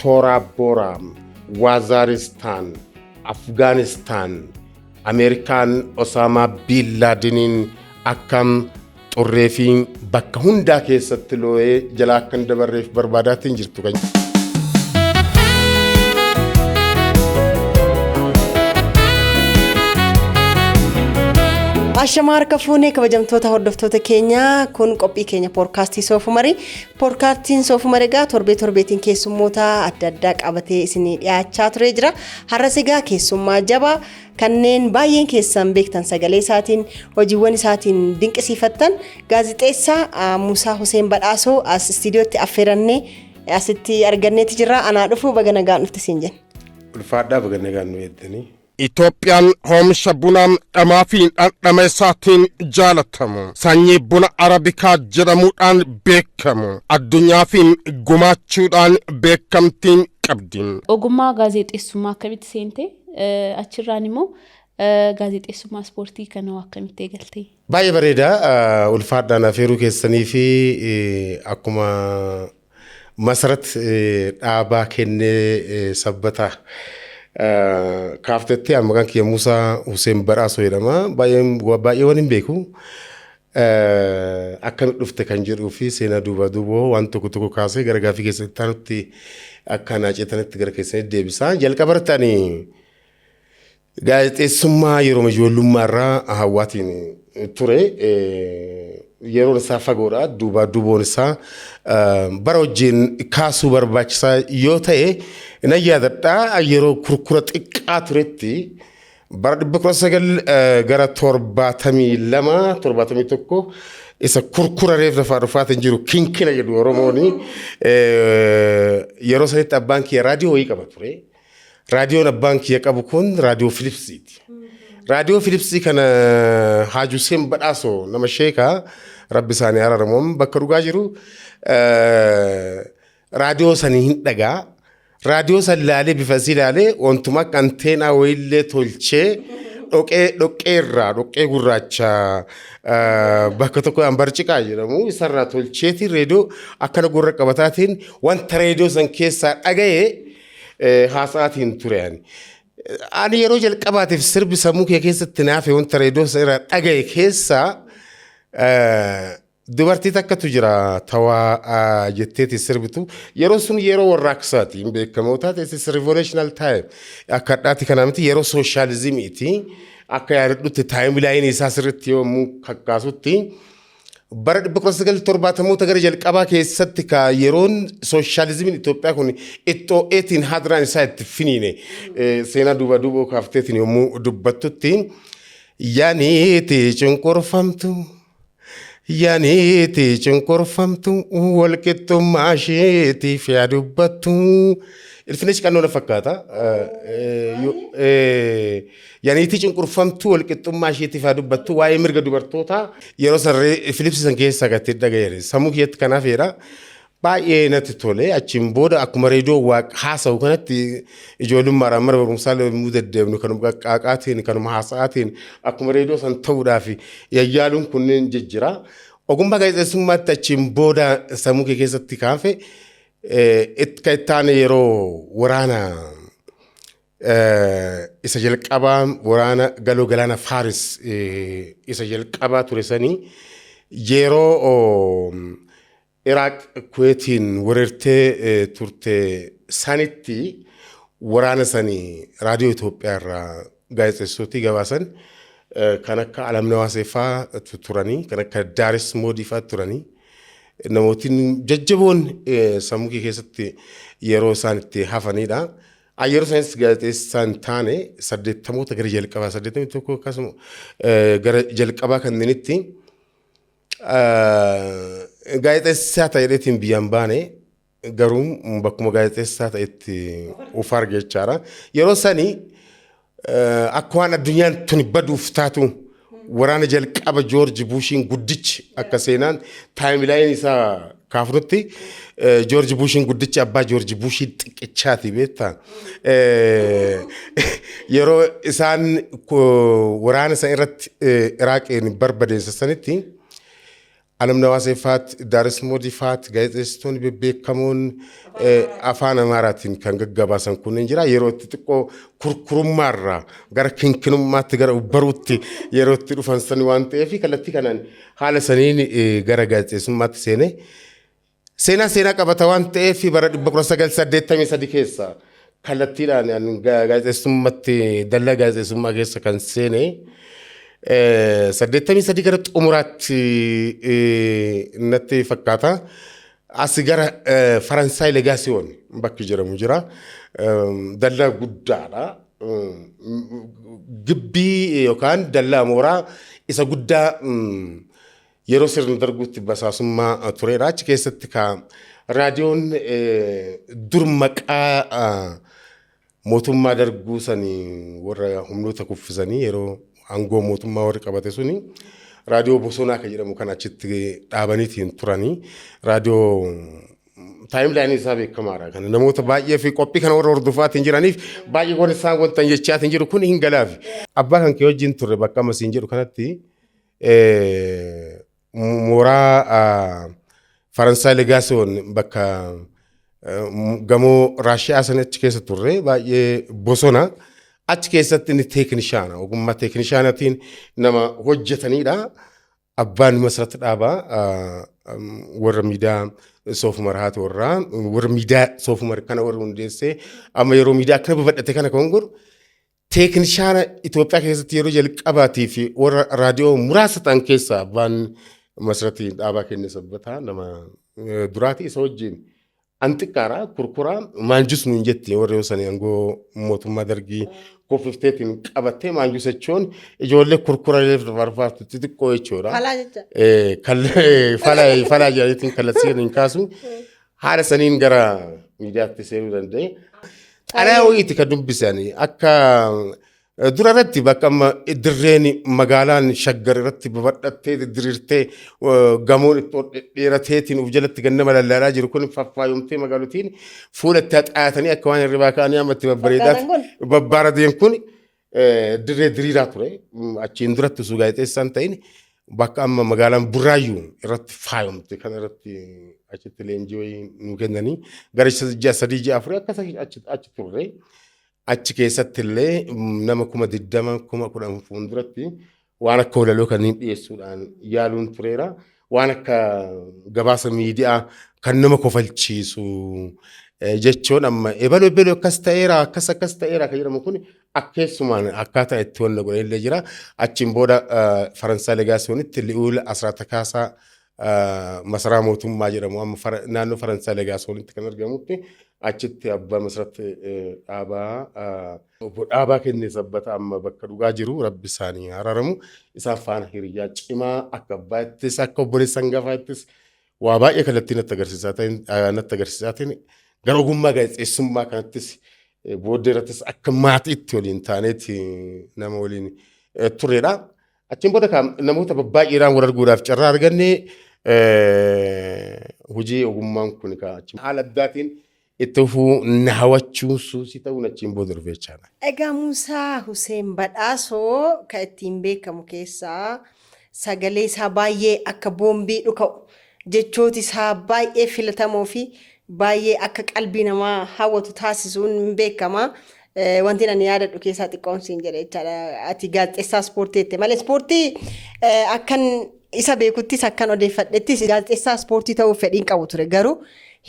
Tora Bora, Waziristan, Afghanistan, Amerikaan Osama Bin Ladenin akkam xurreefiin bakka hundaa keessatti loo'ee jalaa akkan dabarreef barbaadaatiin jirtu kan. Ashamar kafuune kabajamtoota hordoftoota keenya kun qophii keenya poodkaastii Soofumarii. Poodkaastiin Soofumarii gaa torbeetiin keessummoota adda addaa qabatee isinii dhiyaachaa ture jira. Har'as egaa keessummaa jabaa kanneen baay'een keessan beektan sagalee isaatiin hojiiwwan isaatiin dinqisiifattan gaazexeessaa Muusaa Huseen Badhaasoo as istiidiyootti affeerannee asitti arganneeti jirra. Anaa dhufuu baga nagaan dhufte siin jenna. Ulfaadhaa baga nagaan nu eeddanii. Itoophiyaan oomisha bunaa dhamaa fi dhandhama isaatiin jaalatamu. Sanyii buna Arabikaa jedhamuudhaan beekamu. Addunyaa fi gumaachuudhaan beekamtiin qabdi. Ogummaa gaazexeessummaa akkamitti seente? Achirraan immoo gaazexeessummaa ispoortii kana akkamitti eegalte? Baay'ee bareeda. Ulfaadhaan affeeruu keessanii fi akkuma masarat dhaabaa kennee sabbataa. Kaaftetti maqaan kiyya Muusaa Huseen Badhaasoo jedhama. Baay'ee waan hin beeku. Akkamitti dhufte kan jedhuu fi seenaa duuboo waan tokko kaasee gara gaaffii keessatti taanutti akka naacetanitti gara keessatti deebisa. Jalqaba irratti gaazexeessummaa yeroo ijoollummaa irraa hawwaatiin ture. Yeroon isaa fagoodha. Duuboon isaa bara wajjin kaasuu barbaachisaa yoo ta'e na yaadadha. Yeroo kurkura xiqqaa turetti bara 1900 gara 72 isa kurkura reef lafaa dhufaatiin jiru kinkina jedhu Oromooni. Yeroo sanitti abbaan kiyya raadiyoo wayii qaba ture. Raadiyoon abbaan kiyya qabu kun raadiyoo Filipsiiti. Raadiyoo Filipsii kana Haji Huseen Badhaasoo nama sheekaa rabbi isaanii araaramuun bakka dhugaa jiru. Raadiyoo sanii hin dhagaa. Raadiyoo san ilaalee bifa isii ilaalee wantuma akka anteenaa wayiillee tolchee dhoqqee gurraacha bakka tokko barciqaa jedhamu isarraa tolcheeti reediyoo akkana gurra qabataatiin wanta reediyoo san keessaa dhaga'ee haasa'aatiin ture. Ani yeroo jalqabaatiif sirbi sammuu kee keessatti naafe wanta reediyoo san irraa dhaga'e keessaa dubartii takkatu jira tawaa jetteeti sirbitu. Yeroo sun yeroo warraaqsaati beekamoo taate is revolutionary time akka addaatti kana miti yeroo sooshaalizimiiti akka yaadadhutti taayimilaayinii isaa sirriitti yommuu kakkaasutti bara 1970 gara jalqabaa keessatti ka yeroon sooshaalizimiin Itoophiyaa kun ittoo'eetiin hadraan isaa itti finiine seenaa duuboo kaafteetiin yommuu dubbattutti yaaniiti cunqurfamtu. Yaaniiti cunqurfamtu walqixxummaa isheetiif yaa dubbattu. Ilfinis qannoo na fakkaata. Yaaniiti cunqurfamtu walqixxummaa isheetiif yaa dubbattu waa'ee mirga dubartootaa yeroo sarree Filipsiisan keessaa gatti dhaga'eera. Sammuu kiyyatti kanaaf jedha. Baay'ee natti tole achiin booda akkuma reediyoo haasa'u kanatti ijoollummaadhaan mana barumsaa yommuu deddeebinu kanuma qaqqaaqaatiin kanuma haasa'aatiin akkuma reediyoo san ta'uudhaaf yayyaaluun kunneen jijjira. Ogummaa gaazexeessummaatti achiin booda sammuu kee keessatti kaafe itti taane yeroo waraana isa jalqabaa waraana galoo galaana Faaris isa jalqabaa ture sanii yeroo Iraaq Kuweetiin weerartee turte sanitti waraana sanii raadiyoo Itoophiyaa irraa gaazexeessootii gabaasan kan akka Alamnaa Waaseeffaa turanii kan akka Daaris Moodiifaa turanii namootiin jajjaboon sammuu kee keessatti yeroo isaan itti hafanidha. Yeroo isaanis gaazexeessaan taane 80 gara jalqabaa 81 akkasuma gara jalqabaa kannenitti gaazexeessaa ta'eetiin biyyaan baane garuu bakkuma gaazexeessaa ta'etti of arge jechaadha. Yeroo sanii akka waan addunyaan tuni baduuf taatu waraana jalqaba Joorji Buushiin guddichi akka seenaan taayimilaayin isaa kaafnutti Joorji Buushiin guddichi abbaa Joorji Buushiin xiqqichaati beektaa. Yeroo isaan waraana san irratti Iraaqiin barbadeessanitti Alamnawaasee faat Daarismoodii faat gaazexeessitoonni bebbeekamoon afaan Amaaraatiin kan gaggabaasan kunneen jira yeroo itti xiqqoo kurkurummaarraa gara kinkinummaatti gara baruutti yeroo itti dhufan sani waan ta'eef kallattii kanaan haala saniin gara gaazexeessummaatti seenaa qabata waan ta'eef bara 1983 keessa kallattiidhaan gaazexeessummaatti dallaa gaazexeessummaa keessa kan seene. 83 gara xumuraatti natti fakkaata. As gara Faransaay Legaasiyoon bakki jedhamu jira. Dallaa guddaadha. Gibbii yookaan dallaa mooraa isa guddaa yeroo sirna darguutti basaasummaa turedha. Achi keessatti raadiyoon dur maqaa mootummaa darguu sanii warra humnoota kuffisanii yeroo aangoo mootummaa warri qabate suni raadiyoo bosonaa kan jedhamu kan achitti dhaabaniitiin turanii raadiyoo taayimlaayinii isaa beekamaadha. Kan namoota baay'ee fi qophii kana warra hordofaatiin jiraniif baay'ee warri isaan wanta jechaatiin jiru kun hin galaafi. Abbaa kan kee wajjin turre bakka ammasiin jedhu kanatti mooraa Faransaay Legaasiyoon bakka gamoo Raashiyaa sana achi keessa turre baay'ee bosona. Achi keessatti inni teeknishaana ogummaa teeknishaanatiin nama hojjetanidha. Abbaan masratti dhaabaa warra miidiyaa soofumar haati warra miidiyaa soofumar kana warra hundeessee amma yeroo miidiyaa akkana babal'ate kana kan godhu teeknishaana Itoophiyaa keessatti yeroo jalqabaatii fi warra raadiyoo muraasa ta'an keessaa abbaan masratti dhaabaa kenne sabbataa nama duraati isa wajjin. Antiqaara kurkuraa maanjus nuun jetti warra yoo sanii aangoo mootummaa dargii koffifteetiin qabattee maanjus jechuun ijoollee kurkuraleef barbaaftu xixiqqoo jechuudha. Falaa jecha. Falaa jedhaniitiin kallattiin hin kaasu haala saniin gara miidiyaatti seenuu danda'e. Xalayaa wayiiti kan dubbisanii akka dura irratti bakka amma dirreen magaalaan shaggar irratti babal'attee diriirtee gamoon itti dheerateetiin uf jalatti gannama lallaalaa jiru kun faffaayomtee magaalotiin fuulatti haxaayatanii akka waan hirribaa ka'anii ammatti babbareedan kun dirree diriiraa ture. Achiin duratti osoo gaazexeessaan ta'in bakka amma magaalaan Burraayyuu irratti faayomte kana irratti achitti leenjii wayii nu kennanii gara 3-4 akkas achi turre. Achi keessatti illee nama 20,000 fuulduratti waan akka walaloo kanneen dhiyeessuudhaan yaaluun tureera. Waan akka gabaasa miidiyaa kan nama kofalchiisu jechuun amma ebaloo akkas ta'eera kan jedhamu kun akkeessumaan akkaataa itti wanna godhe illee jira. Achiin booda Faransaay Legaasiyoonitti Li'uul Asraata Kaasaa masaraa mootummaa jedhamu amma naannoo Faransaay Legaasiyoonitti kan argamutti achitti abbaa masratti dhaabaa kennee sabbata amma bakka dhugaa jiru rabbi isaanii araaramu isaan faana hiriyaa cimaa akka abbaattis akka obboleessa hangafaattis waa baay'ee kallattii natti agarsiisaatiin gara ogummaa gaazexeessummaa kanattis booddee irrattis akka maatiitti waliin taaneeti nama waliin turedha. Achiin booda namoota baay'eedhaan wal arguudhaaf carraa arganne hojii ogummaan kun haala addaatiin itti fufuu na hawwachuu suusii ta'uun achiin booda dhufe jechaadha. Egaa Muusaa Huseen Badhaasoo kan ittiin beekamu keessaa sagalee isaa baay'ee akka boombii dhuka'u jechooti isaa baay'ee filatamoo fi baay'ee akka qalbii namaa hawwatu taasisuun beekama. Wanti ani yaadadhu keessaa xiqqoon siin jedhe jechaadha. Ati gaazexeessaa ispoortiitti malee ispoortii akkan isa beekuttis akkan odeeffadhettis gaazexeessaa ispoortii ta'uuf fedhiin qabu ture garuu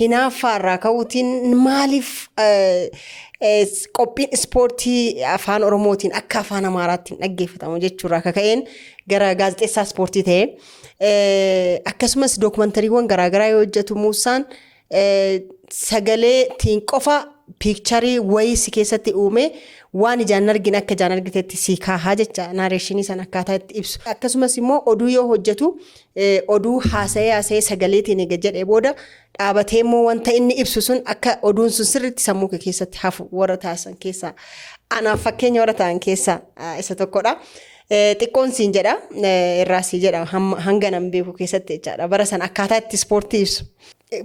hinaaffaarraa ka'uutiin maaliif qophiin ispoortii afaan Oromootiin akka afaan Amaaraatti dhaggeeffatamu jechuudha akka ka'een gara gaazexeessaa ispoortii ta'e akkasumas dookumantariiwwan garaagaraa yoo hojjetu Muusaan sagaleetiin qofa piikcharii wayii si keessatti uume waan ijaan argin akka ijaan argitetti si kaahaa jecha naareeshinii san akkaataa itti ibsu. Akkasumas immoo oduu yoo hojjetu oduu haasa'ee sagaleetiin eega jedhee booda dhaabatee immoo wanta inni ibsu sun akka oduun sun sirriitti sammuu keessatti hafu warra taasisan keessaa anaaf fakkeenya warra ta'an keessaa isa tokkodha. xiqqoon siin jedha irraa sii jedha hanga nan beeku keessatti jechaadha bara san akkaataa itti ispoortii ibsu.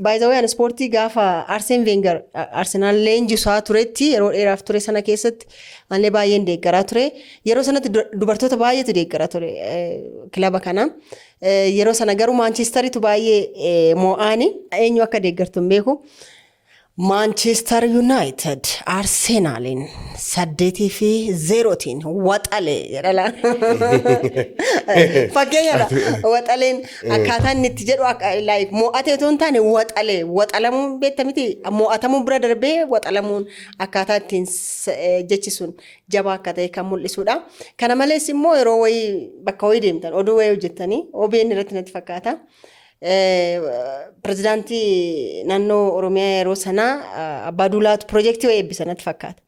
Baay'ee ispoortii gaafa Arseen Veengar Arsenaal leenjisaa turetti yeroo dheeraaf ture sana keessatti anillee baay'een deeggaraa ture. Yeroo sanatti dubartoota baay'eetu deeggaraa ture kilaba kana. Yeroo sana garuu Maanchesteritu baay'ee moo'aani eenyu akka deeggartu hin beeku. Manchester United Arsenalin 8-0 waxalee jedhala. Fakkeenyaadha waxaleen akkaataa inni itti jedhu like mo'atee otoo hin taane waxalee waxalamuun beektamiti mo'atamuu bira darbee waxalamuun akkaataa ittiin jechi sun jabaa akka ta'e kan mul'isudha. Kana malees immoo yeroo wayii bakka wayii deemtan oduu wayii hojjettanii OBN irratti natti fakkaata. Pirezidaantii naannoo Oromiyaa yeroo sanaa Abbaa Duulaatu piroojeektii wayii eebbisan natti fakkaata.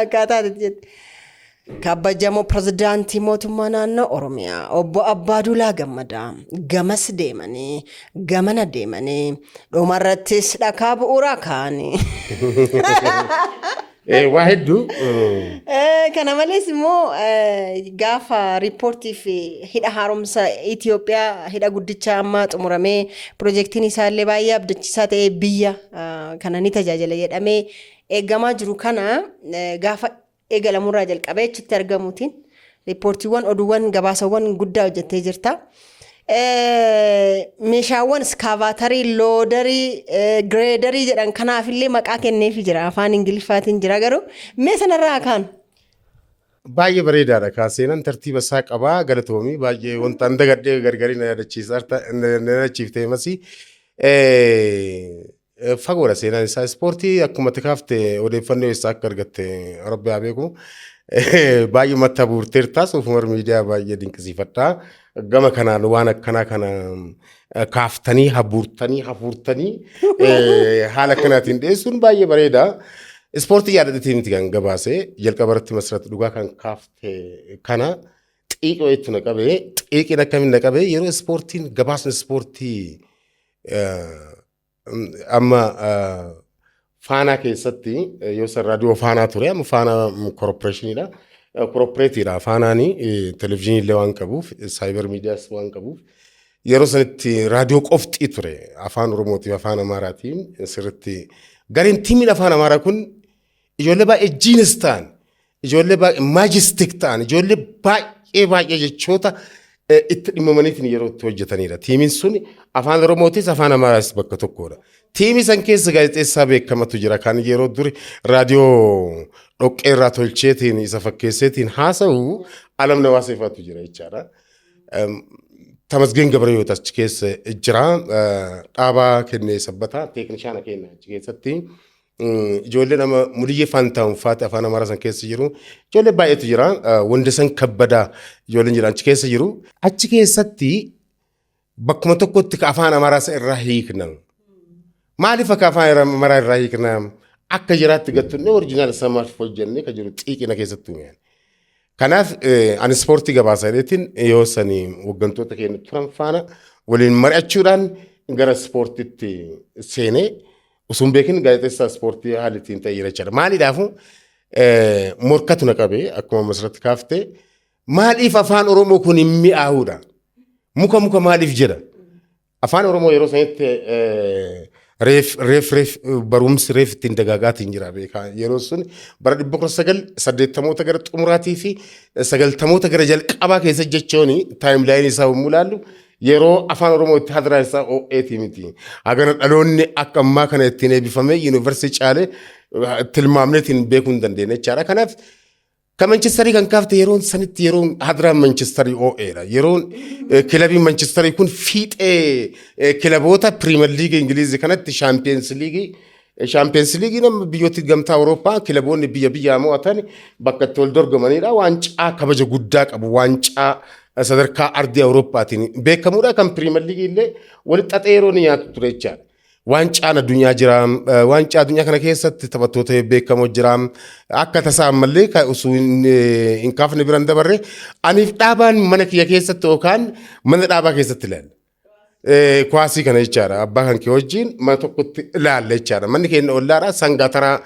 Akkaataa jetti. Kabajamoo pirezidaantii mootummaa naannoo Oromiyaa obbo Abbaa Duulaa Gammadaa gamas deemanii gamana deemanii dhumarrattis dhakaa bu'uuraa kaa'anii. Waa hedduu. Kana malees immoo gaafa riippoortii fi hidha haaromsa Itoophiyaa hidha guddicha amma xumuramee piroojeektiin isaallee baay'ee abdachiisaa ta'ee biyya kana ni tajaajila jedhamee eegamaa jiru kana gaafa eegalamurraa jalqabee achitti argamuutiin riippoortiiwwan oduuwwan gabaasawwan guddaa hojjettee jirta. Meeshaawwan iskaavaatarii, loodarii, gireedarii jedhan kanaafillee maqaa kenneefii jira afaan Ingiliffaatiin jira garuu mee sanarraa kaan? Baay'ee bareedaadha kaaseenan tartiiba isaa qabaa galatoomii baay'ee wanta hunda gadhee gargari na yaadachiiftee masii. Fagoodha seenaan isaa ispoortii akkuma tikaaftee odeeffannoo isaa akka argatte Rabbi haa beeku. Baay'ee matta buurteertaa Soofumar miidiyaa baay'ee dinqisiifadhaa. Gama kanaan waan akkanaa kana kaaftanii hafuurtanii haala akkanaatiin dhiyeessuun baay'ee bareeda. Ispoortii yaadatii miti kan gabaasee jalqabarratti masirratti dhugaa kan kaafte kana xiiqoo itti naqabee xiiqiin akkamiin naqabee yeroo ispoortiin gabaasni ispoortii amma faanaa keessatti yoo san raadiyoo faanaa ture amma faanaa korporeeshiniidha. Korporeetiidha faanaanii televezyiinii illee waan qabuuf saayibar miidiyaas waan qabuuf yeroo sanitti raadiyoo qoftii ture afaan Oromootiif afaan Amaaraatiin sirriitti gareen tiimiin afaan Amaaraa kun ijoollee baay'ee jiinis ta'an ijoollee baay'ee maajistik ta'an ijoollee baay'ee jechoota itti dhimmamaniitiin yeroo itti hojjetanidha. Tiimiin sun afaan Oromootis afaan Amaaraas bakka tokkodha. Tiimii san keessa gaazexeessaa beekamatu jira kan yeroo duri raadiyoo dhoqqee irraa tolcheetiin isa fakkeesseetiin haasa'u alam nawaaseefatu jira jechaadha. Tamasgeen Gabrayoot achi keessa jira dhaabaa kennee sabbataa teeknishaana kenna achi keessatti ijoollee nama Muliyyee Faantaawun faati afaan Amaaraa san keessa jiru ijoollee baay'eetu jira Wandasan Kabbadaa ijoolleen jira achi keessa jiru achi keessatti bakkuma tokkotti afaan Amaaraa san irraa hiiknan maaliif akka afaan Amaaraa irraa hiiknan akka jiraatti gattunne oriijinaal samaaf hojjennee kan jiru xiiqina keessatti uumean. Kanaaf ani ispoortii gabaasaaleetiin yoo sanii waggantoota keenya turan faana waliin mari'achuudhaan gara ispoortiitti seenee usun beekin gaazexeessaa ispoortii haalitiin ta'ee jira. Maaliidhaafu morkatu na qabee akkuma masirratti kaaftee maaliif afaan Oromoo kun hin mi'aawudha? Muka maaliif jedha? Afaan Oromoo yeroo sanitti reef barumsi reef ittiin dagaagaatiin jira beekaa yeroo sun bara 1980 gara xumuraatii fi 90 gara jalqabaa keessa jechuun taayimlaayinii isaa yommuu ilaallu yeroo afaan Oromoo itti hadiraa isaa OET miti. Hagana dhaloonni akka ammaa kana ittiin eebbifamee yuunivarsiitii caalee tilmaamneetiin beekuu hin dandeenye jechaadha. Kanaaf kan Manchesterii kan kaafte yeroon sanitti yeroon hadiraa Manchesterii OEdha. Yeroon kilabii Manchesterii kun fiixee kilaboota Piriimer Liigii Ingilizii kanatti Shaampiyeens Liigii nama biyyooti gamtaa Awurooppaa kilaboonni biyya mo'atan bakka itti wal dorgomanidha. Waancaa kabaja guddaa qabu. Waancaa sadarkaa ardii Awurooppaatiin beekamuudha kan Piriimer Liigii illee walitti xaxee yeroo ni nyaatu ture jechaadha. Waancaan addunyaa jira. Waancaa addunyaa kana keessatti taphattoota beekamoo jira. Akka tasaa ammallee osoo hin kaafne biraan dabarre aniif dhaabaan mana kiyya keessatti yookaan mana dhaabaa keessatti ilaalla. Kwaasii kana jechaadha. Abbaa kan kee wajjin mana tokkotti ilaalla jechaadha. Manni keenya ollaadha sangaa taraa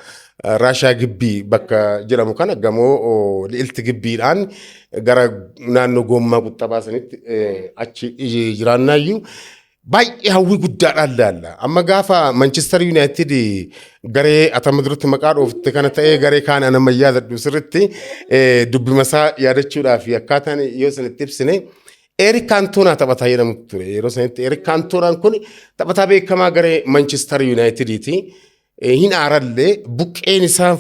Raashaa gibbii bakka jedhamu kana gamoo li'ilti gibbiidhaan gara naannoo goommaa quxxabaa sanitti achi jiraannaayyuu baay'ee hawwii guddaadhaan laalla. Amma gaafa Manchester United garee atama duratti maqaa dhoofte kana ta'ee garee kaan ana yaadadhu sirritti dubbimasaa yaadachuudhaaf akkaataan yoo sanitti ibsine Eric Cantona taphataa jedhamu ture. Yeroo sanitti Eric Cantonaan kun taphataa beekamaa garee Manchester Unitediiti. Hin aarallee buqqeen isaa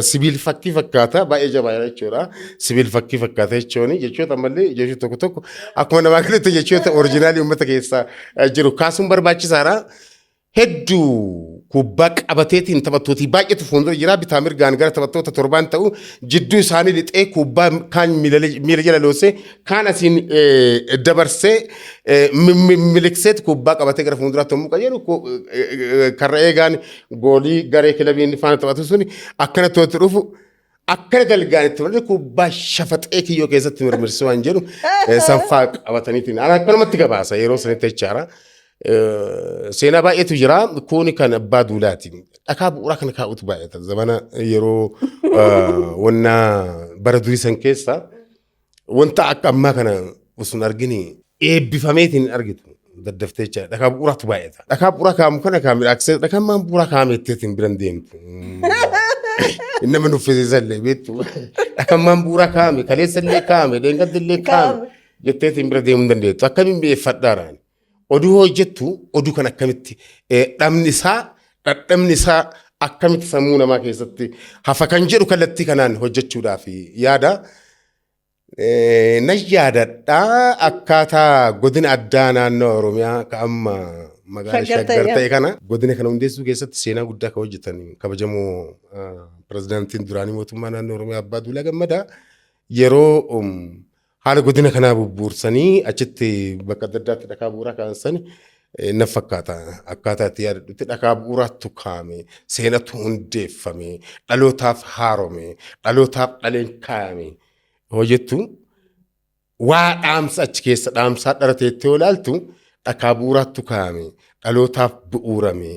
sibiil fakkii fakkaata baay'ee jabaadha jechuudha. Sibiil fakkii fakkaata jechoota ammallee jechoota tokko tokko akkuma namaa galatti jechoota oriijinaalii uummata keessaa jiru kaasuun barbaachisaadha. Hedduu kubbaa qabateetiin taphattooti baay'eetu fuuldura jira bitaa mirgaan gara taphattoota torbaan ta'u jidduu isaanii lixee kubbaa kaan miila jala loosee kaan asiin dabarsee miliqseet kubbaa qabatee gara fuulduraatti yommuu qajeelu karra eegaan goolii garee kilabiin faana taphatu suni akkana tootti dhufu akkana dalgaanitti malee kubbaa shafaxee kiyyoo keessatti mirmirsu waan jedhu sanfaa qabataniitiin akkanumatti gabaasa yeroo sanitti jechaara. Seenaa baay'eetu jira kuni kan abbaa duulaati. Dhakaa bu'uuraa kana kaa'utu baay'ata zamana yeroo wanna bara durii san keessa wanta akka ammaa kana osoo argini eebbifameetiin argitu daddaftee jecha dhakaa bu'uuraatu baay'ata. Dhakaa bu'uuraa kaa'amu kana kaa'amidha. Dhakaa maan bu'uuraa kaa'ameettiin biran deemtu. Nama nuffisiisallee beektu. Dhakaa maan bu'uuraa kaa'ame kaleessallee kaa'ame deengadillee kaa'ame jetteetiin bira deemuu dandeettu. Akkamiin beeffadhaaraan. Oduu hojjettu oduu kan akkamitti dhabni isaa akkamitti sammuu namaa keessatti hafa kan jedhu kallattii kanaan hojjechuudhaaf yaada. Na yaadadhaa akkaataa godina addaa naannoo Oromiyaa ka amma magaalaa Shaggar ta'e kana godina kana hundeessuu keessatti seenaa guddaa kan hojjetan kabajamoo pirezidaantiin duraanii mootummaa naannoo Oromiyaa Abbaa Duulaa Gammadaa yeroo haala godina kanaa bubbuursanii achitti bakka adda addaatti dhakaa bu'uuraa kaa'ansanii na fakkaata akkaataa itti yaadadhutti dhakaa bu'uuraatu kaa'ame seenatu hundeeffame dhalootaaf haarome dhalootaaf dhaleen kaa'ame hojjettu waa dhaamsa achi keessa dhaamsaa dharateetti yoo ilaaltu dhakaa bu'uuraatu kaa'ame dhalootaaf bu'uurame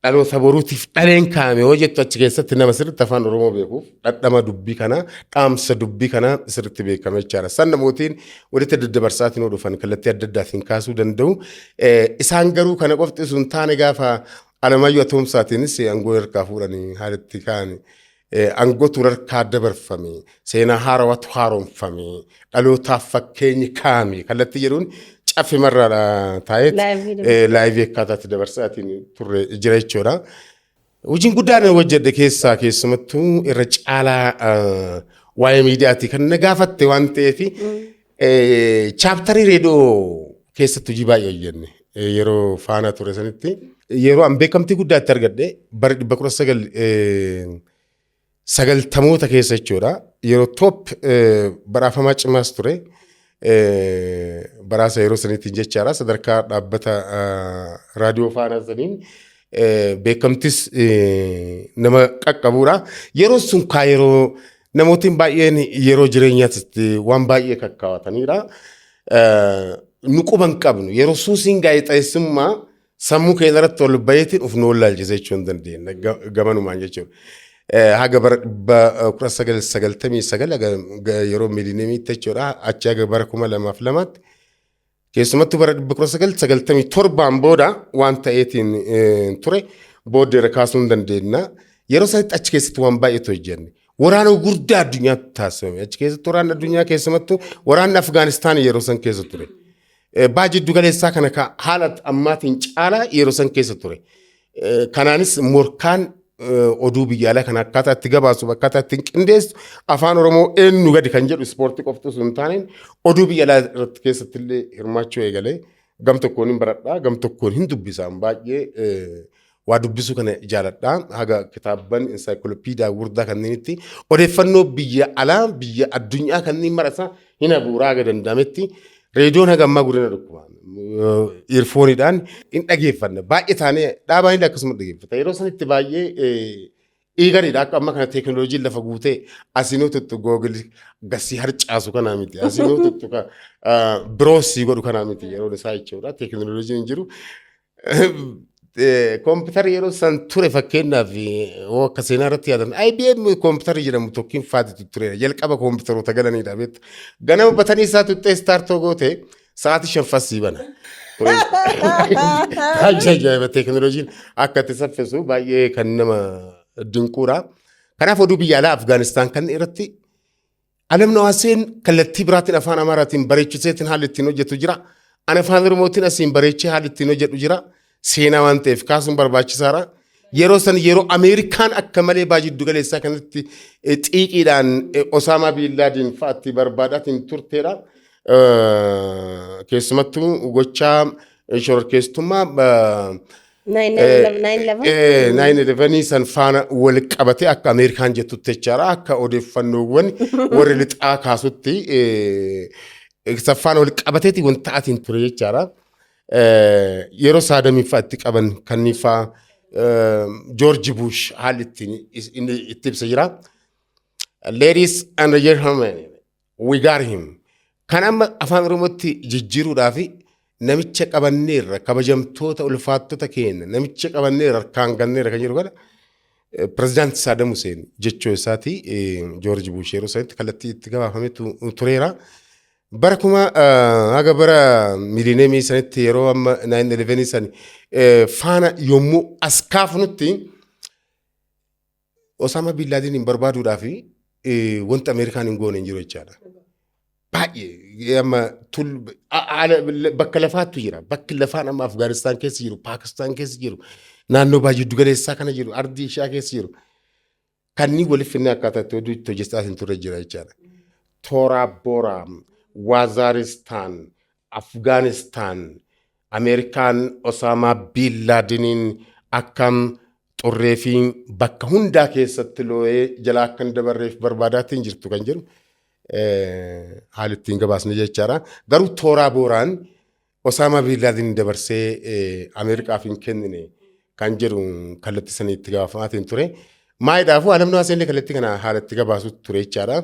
dhaloota boruutiif dhaleen kaa'ame hojjettu achi keessatti nama sirriitti afaan Oromoo beekuuf dhadhama dubbii kanaa dhaamsa dubbii kanaa sirriitti beekame jechaadha. San namootiin walitti daddabarsaatiin dhufan kallattii adda addaatiin kaasuu danda'u. Isaan garuu kana qofti sun taane gaafa Alamaayyoo Atoomsaatiinis aangoo harkaa fuudhanii haalatti kaa'anii aangootu harkaa dabarfame seenaa haarawatu haaromfame dhalootaaf fakkeenyi kaa'ame kallattii jedhuun caffi marraadha taa'eet laayivii akkaataatti dabarsaatiin turre jira jechuudha. Hojiin guddaan hojjedhe keessaa keessumattuu irra caalaa waa'ee miidiyaatii kan na gaafatte waan ta'eef chaaptarii reediyoo keessatti hojii baay'ee hojjenne yeroo faana ture sanitti yeroo an beekamtii guddaatti argadhe bara 1990 keessa jechuudha. Yeroo toop badhaafamaa cimaas ture. Baraasa yeroo saniitiin jechaadha sadarkaa dhaabbata raadiyoo faanaa saniin beekamtis nama qaqqabuudha. Yeroo sun yeroo namootiin baay'een yeroo jireenyaatti waan baay'ee kakkaawataniidha. Nu quban qabnu yeroo suusiin gaazexeessummaa sammuu keenya irratti ol bayeetiin of nu wallaalchise jechuu hin dandeenya gamanumaan jechuudha. Haga bara 1999 yeroo miilineemiitti jechuudha achi haga bara 2002 keessumattuu bara 1997 booda waan ta'eetiin ture booddeera kaasuu hin dandeenya. Yeroo sanitti achi keessatti waan baay'eetu hojjenne. Waraana guddaa addunyaatti taasifame. Achi keessatti waraanni addunyaa keessumattuu waraanni Afgaanistaan yeroo san keessa ture. Baajiddu galeessaa kana haala ammaatiin caalaa yeroo san keessa ture. Kanaanis morkaan oduu biyya alaa kan akkaataa itti gabaasu akkaataa itti qindeessu afaan Oromoo eenyu gadi kan jedhu ispoortii qoftu sun taaneen oduu biyya alaa irratti keessatti illee hirmaachuu eegalee gam tokkoon hin baradhaa gam tokkoon hin dubbisaan baay'ee waa dubbisuu kana jaaladhaa haga kitaabban ensaayikiloopiidiyaa gurguddaa kanneenitti odeeffannoo biyya alaa biyya addunyaa kanneen marasaa hin habuuraa haga danda'ametti reediyoon haga ammaa gudina dhukkubaan irfooniidhaan hin dhageeffanne baay'ee taanee dhaabaanillee akkasuma dhageeffata yeroo sanitti baay'ee eegariidha akka amma kana teekinooloojiin lafa guutee asinuu tuttu googil gasii harcaasu kanaa miti asinuu tuttu biroosii godhu kanaa miti yeroo isaa jechuudha teekinooloojiin hin jiru Kompiitarri yeroo san ture fakkeenyaaf akka seenaa irratti yaadan IBM kompiitarri jedhamu tokkiin faatitu ture jalqaba kompiitaroota galanidha beektu. Ganama batanii isaa tuttee istaartoo goote sa'aatii shanfassii bana. Ajaa'iba teekinooloojiin akka itti saffisu baay'ee kan nama dinquudha. Kanaaf oduu biyya alaa Afgaanistaan kan irratti Alam Nawaaseen kallattii biraatiin afaan Amaaraatiin bareechiseetiin haalli ittiin hojjetu jira. Ani afaan Oromootiin asiin bareechee haalli ittiin hojjetu jira. Seenaa waan ta'eef kaasuun barbaachisaadha. Yeroo san yeroo Ameerikaan akka malee baajiddu galeessaa kanatti xiiqiidhaan Osaamaa Biillaadiin fa'aatti barbaadaatiin turteedha. Keessumattuu gochaa shororkeessummaa 9/11 san faana wal qabatee akka Ameerikaan jettutti jechaadha. Akka odeeffannoowwan warri lixaa kaasutti saffaan wal qabateeti wanta atiin ture jechaadha. Yeroo saadamii fa'aatti qaban kanneen fa'aa George Bush haalli ittiin itti ibsa jira. Ladies and gentlemen, we got him. Kan amma afaan Oromootti jijjiiruudhaaf namicha qabanneerra kabajamtoota ulfaattota keenya namicha qabanneerra harkaan ganneerra kan jiru kana pirezidaantii Saddam Hussein jechuu isaati George Bush yeroo sanitti kallattii itti gabaafamee tureera. Bara kuma haga bara miliineemii sanitti yeroo amma 9/11 san faana yommuu as kaafnutti Osama Bin Laden hin barbaaduudhaaf wanta Ameerikaan hin goone hin jiru jechaadha. Baay'ee amma bakka lafaattu jira. Bakki lafaan amma Afgaanistaan keessa jiru, Paakistaan keessa jiru, naannoo baajiddu galeessaa kana jiru, ardii ishaa keessa jiru. Kanneen waliif finnee akkaataa itti hojjetaa hin turre jira jechaadha. Toora Boraa. Waziristan, Afghanistan, Ameerikaan Osama Bin Ladeniin akkam xurree fi bakka hundaa keessatti loo'ee jalaa akkan dabarreef barbaadaatiin jirtu kan jiru haala ittiin gabaasne jechaadha. Garuu Toora Booraan Osama Bin Laden dabarsee Ameerikaaf hin kennine kan jedhu kallattii sanii itti gabaafamaatiin ture. Maayidhaafuu Alam Nawaaseen kallattii kana haala itti gabaasuu ture jechaadha.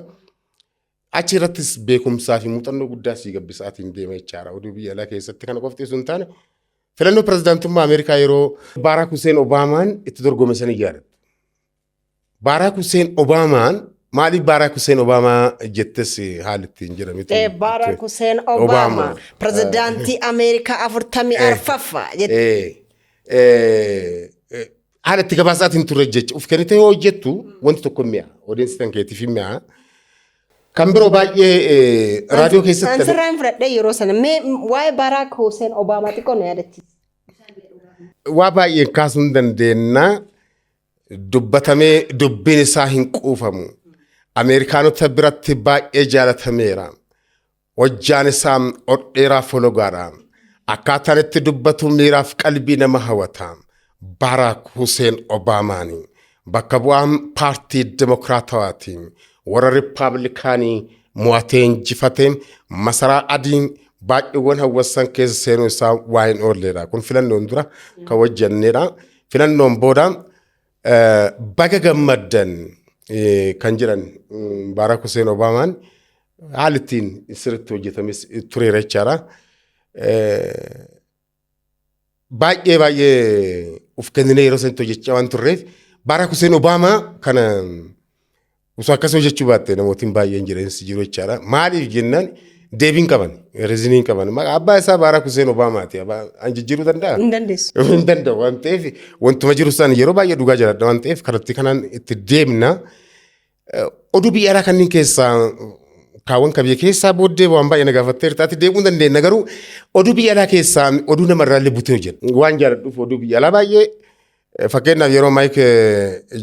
Achi irrattis beekumsaa fi muuxannoo guddaa sii gabbisaatiin deema jechaadha. Oduu biyya alaa keessatti kana qofti sun taane filannoo pirezidaantummaa Ameerikaa yeroo Baaraak Huseen Obaamaan itti dorgome sanii yaadatu. Baaraak Huseen Obaamaan maaliif Baaraak Huseen Obaamaa jettes haala ittiin jedhamitu. Baaraak Huseen Obaamaa pirezidaantii Ameerikaa 44ffaa jette. Haala itti gabaasaatiin turre jecha uf kennite yoo hojjettu wanti tokko mi'a odeessi tan keetiif mi'a. Kan biroo baay'ee raadiyoo keessatti. Ansarraan fudhadhee yeroo sana waa'ee Baaraak Huseen Obaamaa xiqqoo na yaadachiisa. Waa baay'ee kaasuu hin dandeenya. Dubbatamee dubbiin isaa hin quufamu. Ameerikaanota biratti baay'ee jaalatameera. Hojjaan isaa odheeraa fologaadha. Akkaataan itti dubbatu miiraaf qalbii nama hawwata. Baaraak Huseen Obaamaani bakka bu'aan paartii Dimokiraatawaati. Warra Rippaabilikaanii mo'atee injifatee masaraa adiin baay'eewwan hawwasan keessa seenuu isaa waa'een oolleedha. Kun filannoon dura kan hojjenneedha. Filannoon booda baga gammaddan kan jedhan Baaraak Huseen Obaamaan haala ittiin sirriitti hojjetames tureera jechaadha. Baay'ee uf kenninee yeroo sanatti hojjechaa waan turreef Baaraak Huseen Obaamaa kana osoo akkasuma jechuu baatte namootiin baay'een jireensi jiru jechaadha. Maaliif jennaan deebiin qaban, reziniin qaban. Abbaa isaa Baaraak Huseen Obaamaati. An jijjiiruu danda'a? Hin dandeessu. Hin danda'u waan ta'eef wantuma jiru san yeroo baay'ee dhugaa jiraadha waan ta'eef karatti kanaan itti deemna. Oduu biyya alaa kanneen keessaa kaawwan qabiyya keessaa booddee waan baay'ee na gaafattee irtaatti deemuu dandeenya. Garuu oduu biyya alaa keessaa oduu namarraallee butee hojjedha. Waan jaaladhuuf oduu biyya alaa baay'ee fakkeenyaaf yeroo Maayik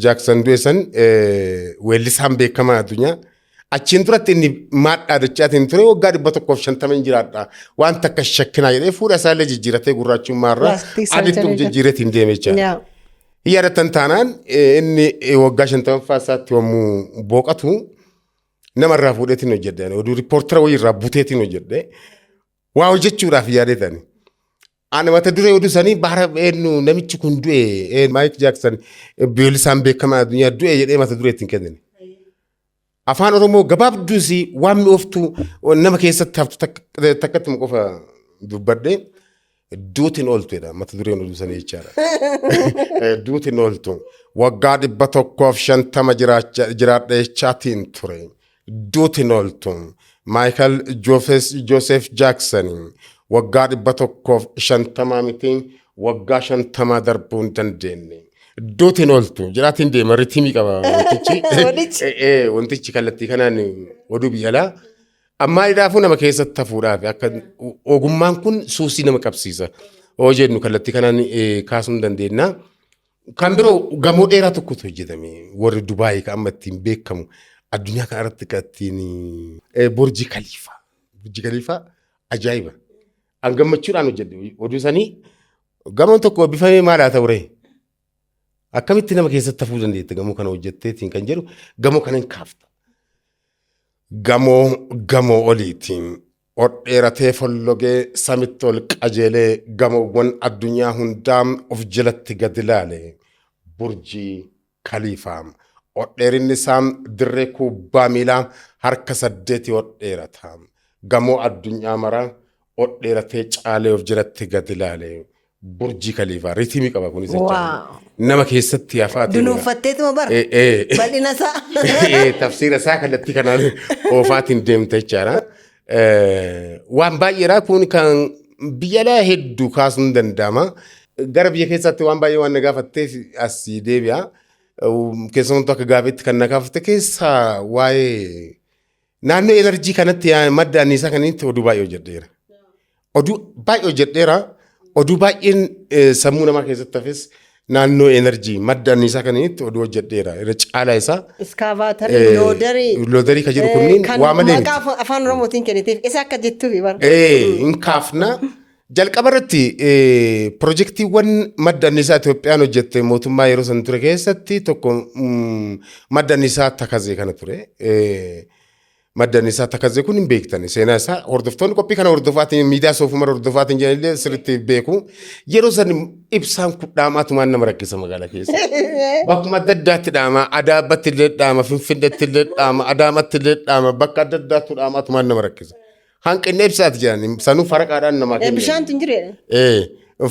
Jaaksan du'e san weellisaan beekamaa addunyaa achiin duratti inni maadhaa dachaatiin ture waggaa 150 jiraadha. Waan takka shakkinaa jedhee fuula isaallee jijjiiratee gurraachummaarraa adittuu jijjiireetiin deeme jechaadha. Yaadatan taanaan inni waggaa 50ffaa isaatti yommuu boqotu namarraa fuudheetiin hojjedhe. Oduu riippoortara wayiirraa buteetiin hojjedhe. Waa hojjechuudhaaf yaadeetani. Ani mata duree oduu sanii baara eenyu namichi kun du'e Maayik Jaaksan weellisaan beekamaa addunyaa du'e jedhee mata duree ittiin kennine. Afaan Oromoo gabaabduus waan mi'ooftu nama keessatti haftu takkatti qofa dubbadde duutiin ooltuudha mata dureen oduu sana jechaadha. Duutiin ooltu waggaa 150 jiraadha jechaatiin ture. Duutiin ooltu Michael Joseph Jackson waggaa 150 miti waggaa 50 darbuu hin dandeenye. Duutiin ooltu jiraatiin deema ritimii qaba wantichi kallattii kanaan oduu biyyalaa. Amma idaafu nama keessatti hafuudhaaf akka ogummaan kun suusii nama qabsiisa. Oo jennu kallattii kanaan kaasuu hin dandeenya. Kan biroo gamoo dheeraa tokkotu hojjetame warri Dubaayii kan amma ittiin beekamu addunyaa kana irratti kan ittiin Burji Khaliifaa. Burji Khaliifaa ajaa'iba. An gammachuudhaan hojjedhe oduu sanii gamoon tokko bifamee maalaa ta'ure. Akkamitti nama keessatti hafuu dandeette gamoo kana hojjetteetiin kan jedhu gamoo kana hin kaafta. Gamoo oliitiin ol dheeratee follogee samitti ol qajeelee gamoowwan addunyaa hundaa of jalatti gad ilaale Burji Khaliifaa. Ol dheerinni isaa dirree kubbaa miilaa harka 8 ol dheerata. Gamoo addunyaa maraa ol dheeratee caalee of jalatti gad ilaale Burji Khaliifaa. Ritimii qaba kunis jechuudha. Nama keessatti hafaatiin. Dunuuffatteetuma bara. Bal'ina isaa. Tafsiira isaa kallattii kanaan oofaatiin deemte jechaadha. Waan baay'eedha kun kan biyyalaa hedduu kaasuu hin danda'ama. Gara biyya keessatti waan baay'ee waan na gaafatteef asii deebi'a. Keessumattuu akka gaafeetti kan na gaafatte keessaa waa'ee naannoo enerjii kanatti madda anniisaa kanitti oduu baay'ee hojjedheera. Oduu baay'ee hojjedheera. Oduu baay'een sammuu namaa keessatti hafes naannoo enerjii madda anniisaa kanitti oduu hojjedheera. Irra caalaa isaa. Iskaavaatarii, loodarii. Loodarii kan jedhu kunniin waa malee. Kan maqaa afaan Oromootiin kenniteef isa akka jettuufi bara. Hin kaafna. Jalqaba irratti pirojektiiwwan madda anniisaa Itoophiyaan hojjette mootummaa yeroo san ture keessatti tokko madda anniisaa Takazee kana ture. Madda anniisaa Takazee kun hin beektani. Seenaa isaa hordoftoonni qophii kana hordofaatiin miidiyaa soofumara hordofaatiin jedhanillee sirriitti beeku. Yeroo san ibsaan kun dhaamaatumaan nama rakkisa magaalaa keessa. Bakkuma adda addaatti dhaama, Adaabatti illee dhaama, Finfinneetti illee dhaama, Adaamatti illee dhaama, bakka adda addaatti dhaamaatumaan nama rakkisa. Hanqinni ibsaati jedhani sanuu faraqaadhaan namaa kenna. Bishaantu hin jiru.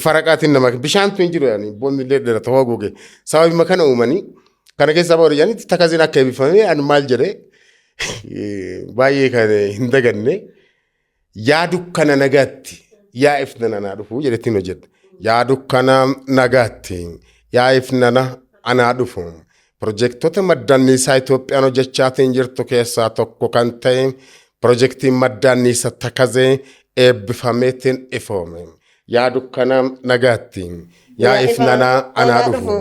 Faraqaatiin namaa bishaantu hin jiru jedhani boonni illee dheerata waa goge. Sababuma kana uumanii kana keessaa bahu jedhani Takazeen akka eebbifame ani maal jedhee baay'ee kan hin daganne yaa dukkana nagaatti yaa ifnana anaa dhufu jedhettiin hojjedha. Yaa dukkana nagaatti yaa ifnana anaa dhufu. Pirojektoota madda anniisaa Itoophiyaan hojjechaatiin jirtu keessaa tokko kan ta'e pirojektiin madda anniisaa Takazee eebbifameetiin ifoome. Yaa dukkana nagaatti yaa ifnana anaa dhufu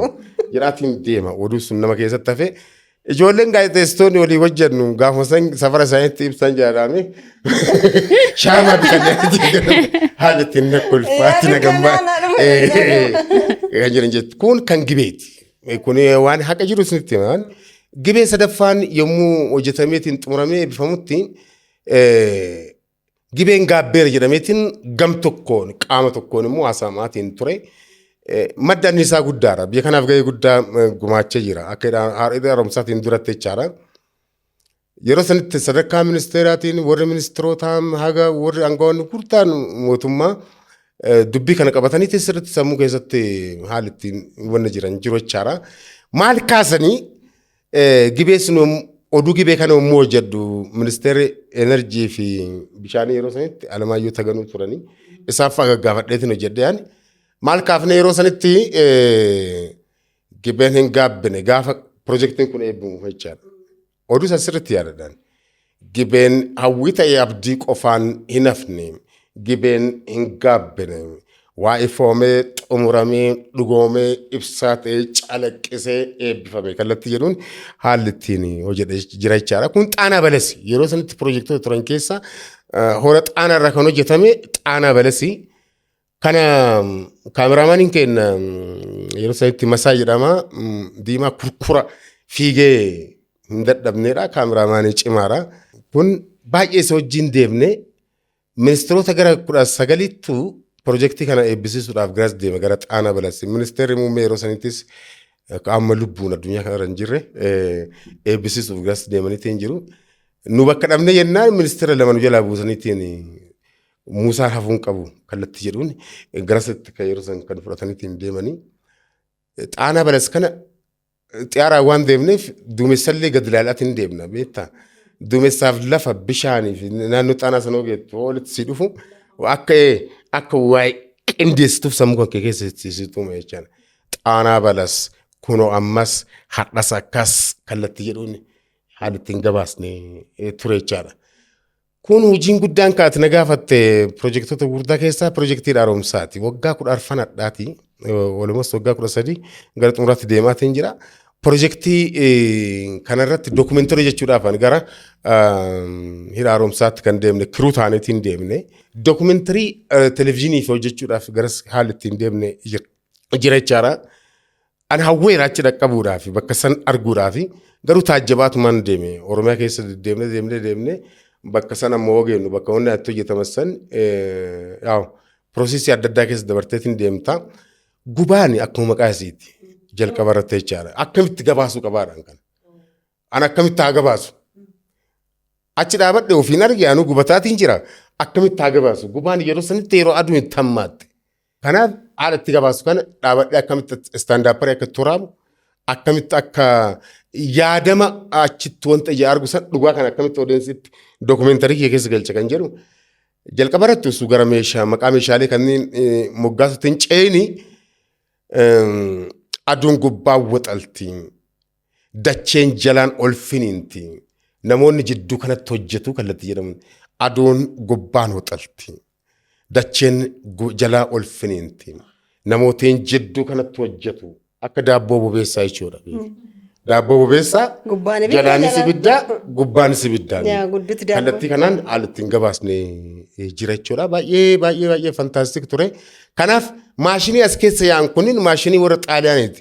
jedhaatiin deema oduu sun nama keessatti hafe. Ijoolleen gaazexeessitoonni walii hojjennu gaafa safara isaaniitti ibsan jedhame shaamaa bitanii haala ittiin kolfaatti nagammaa kan jiran jettu kun kan gibeeti. Kun waan haqa jiru isinitti himan gibee sadaffaan yommuu hojjetameetiin xumuramee eebbifamutti gibeen gaabbeera jedhameetiin gam tokkoon qaama tokkoon immoo haasamaatiin ture. Madda anniisaa guddaadha. Biyya kanaaf gahee guddaa gumaachee jira. Akka haadha haaromsaatiin duratti jechaadha. Yeroo sanitti sadarkaa ministeeraatiin warri ministeerotaa haga warri aangawoonni gurguddaan mootummaa dubbii kana qabatanii sirriitti sammuu keessatti haala ittiin wanna jiran jiru jechaadha. Maal kaasanii gibee sun oduu gibee kana immoo hojjedhu ministeerri enerjii fi bishaanii yeroo sanitti Alamaayyoo Taganuu turanii isaaf gaggaafadheetiin hojjedhe yaani. Maal kaafne yeroo sanitti gibeen hin gaabbine gaafa pirojektiin kun eebbimu jechaadha. Oduu isa sirriitti yaadadhaan. Gibeen hawwii ta'ee abdii qofaan hin hafne gibeen hin gaabbine waa ifoomee xumuramee dhugoomee ibsaa ta'ee calaqqisee eebbifame kallattii jedhuun haalli ittiin hojjedhe jira jechaadha. Kun Xaanaa Balasi yeroo sanitti pirojektoota turan keessa hora Xaanaa irraa kan hojjetame Xaanaa Balasi. Kana kaameraamaaniin keenya yeroo sanitti Masaa jedhama diimaa kurkura fiigee hin dadhabneedha. Kaameraamaanii cimaadha. Kun baay'ee isa wajjin deemne ministeerota gara 19tu pirojektii kana eebbisiisuudhaaf garas deeme gara Xaanaa Balasi. Ministeerri muummee yeroo sanittis amma lubbuun addunyaa kanarra hin jirre eebbisiisuuf garas deemaniitiin jiru. Nu bakka dhabne jennaan ministeera lama nu jalaa buusaniitiin Muusaan hafuun qabu kallattii jedhuun garasitti kan yeroo san kan fudhataniitiin deemanii xaanaa balas kana xiyyaaraan waan deemneef duumessallee gad ilaalaatiin deemna beektaa. Duumessaaf lafa bishaanii fi naannoo xaanaa sanoo geettu walitti si dhufu akka waa'ee qindeessituuf sammuu kan kee keessa si tuuma jechaadha. Xaanaa balas kunoo ammas hadhas akkas kallattii jedhuun haala ittiin gabaasne ture jechaadha. Kun hojiin guddaan kaati na gaafatte piroojektota gurguddaa keessaa piroojeektii haaromsaati. Waggaa 10 walumas waggaa 13 gara xumuraatti deemaatiin jira. Piroojeektii kanarratti dookumentari jechuudhaaf gara hidha haaromsaatti kan deemne kiruu taaneetiin deemne. Dookumentarii televezyiiniif hojjechuudhaaf gara haalli ittiin deemne jira jechaadha. Ani hawweera achi dhaqqabuudhaaf bakka san arguudhaaf garuu taajjabaatumaan deeme. Oromiyaa keessa deemne. Bakka sana ammoo ogeenu bakka wanni atti hojjetaman san piroosesii adda addaa keessa dabarteetiin deemta. Gubaani akkuma maqaa isiiti jalqaba irratti jechaadha. Akkamitti gabaasuu qabaadhaan kan. Ani akkamitti haa gabaasu. Achi dhaabadhe ofiin arge anu gubataatiin jira. Akkamitti haa gabaasu. Gubaani yeroo sanitti yeroo aduun itti hammaatte. Kanaaf haala itti gabaasu kana dhaabadhe akkamitti istaandaappari akka turaamu akkamitti akka yaadama achitti wanta ija argu san dhugaa kan akkamitti odeessitti dookumentarii kee keessa galcha kan jedhu jalqaba irratti osoo gara maqaa meeshaalee kanneen moggaasutiin ceeni aduun gubbaa waxalti dacheen jalaan ol finiinti namoonni jidduu kanatti hojjetu kallattii jedhamu aduun gubbaan waxalti dacheen jalaa ol finiinti namootiin jidduu kanatti hojjetu akka daabboo bobeessaa jechuudha. Daabboo bobeessaa jalaanis ibiddaa gubbaanis ibiddaa. Kallattii kanaan haala ittiin gabaasne jira jechuudha. Baay'ee fantaastik ture. Kanaaf maashinii as keessa yaa'an kunin maashinii warra xaaliyaaniiti.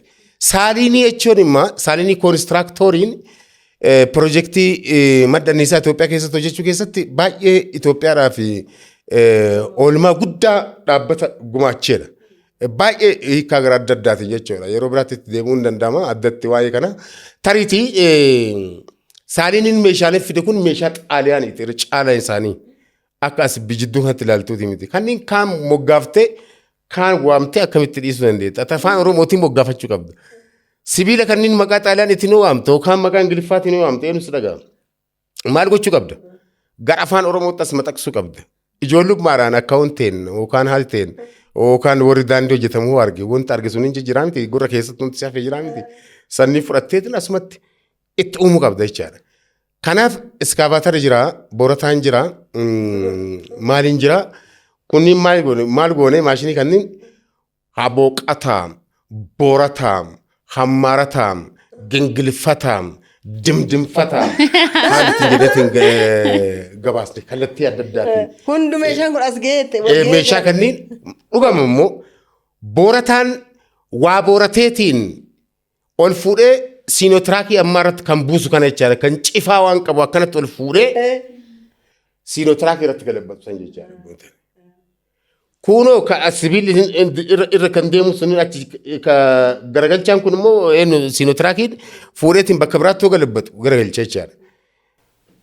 Saaliinii jechuun immoo saaliinii koonistiraaktooriin piroojeektii madda anniisaa Itoophiyaa keessatti hojjechuu keessatti baay'ee Itoophiyaadhaa fi oolmaa guddaa dhaabbata gumaacheedha. Baay'ee hiikaa gara adda addaati jechuudha. Yeroo biraatti itti deemuu hin danda'ama addatti waa'ee kana. Tariitii saaliiniin meeshaalee fide kun meeshaa xaaliyaaniiti. Irra caalaa isaanii akka as bijidduu kanatti ilaaltuuti miti. Kanneen kaan moggaaftee kaan waamtee akkamitti dhiisuu dandeetta. Afaan Oromootiin moggaafachuu qabda. Sibiila kanneen maqaa xaaliyaaniitiin yoo waamte yookaan maqaa Ingiliffaatiin yoo waamte eenyutu dhaga'ama. Maal gochuu qabda? Gara afaan Oromootti as maxxansuu qabda. Ijoollummaadhaan akkaawuntiin yookaan haalteen yookaan warri daandii hojjetamu arge wanta arge sun hin jijjiiraa miti gurra keessatti wanti si hafee jiraa miti sannii fudhatteetiin asumatti itti uumuu qabda jechaadha. Kanaaf iskaabaatara jira boorataan jira maaliin jira kunniin maal goone maashinii kanneen habooqataa boorataa hammaarataa gingilfataa dimdimfataa haalti jedhatiin gabaasne kallattii adda addaatiin. Hundi meeshaan kun as geette. Meeshaa kanneen dhugama immoo boorataan waa boorateetiin ol fuudhee siinootiraakii ammaa irratti kan buusu kana jechaadha. Kan cifaa waan qabu akkanatti ol fuudhee siinootiraakii irratti galabbatu san jechaadha. Kunoo sibiilli irra kan deemu sun achi garagalchaan kun immoo siinotiraakiin fuudheetiin bakka biraatti galabbatu garagalcha jechaadha.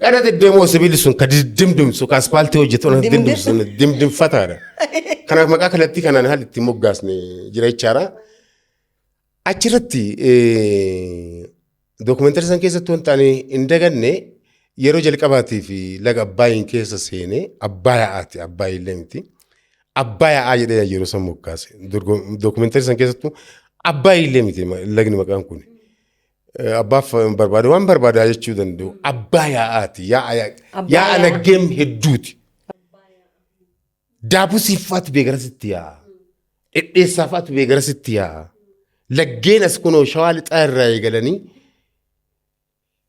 Kana deddeemoo sibiilli sun ka dimdimsu ka aspaaltii hojjetu dimdimfataadha. Kanaaf maqaa kallattii kanaan haalli ittiin moggaasne jira jechaadha. Achirratti dookumentarii san keessatti wanta ani hin daganne yeroo jalqabaatii fi laga Abbaayiin keessa seenee Abbaayyaa'aati Abbaayillee miti. Abbaayyaa jedhee yeroo san moggaase dookumentarii san keessattuu Abbaayillee miti lagni maqaan kun abbaaf barbaade waan barbaadaa jechuu danda'u Abbaayyaa'aati yaa'a laggeen hedduuti. Daabuu siiffaatu beekarasitti yaa'a dhedheessaafaatu beekarasitti yaa'a laggeen as kunoo shawaa lixaa irraa eegalanii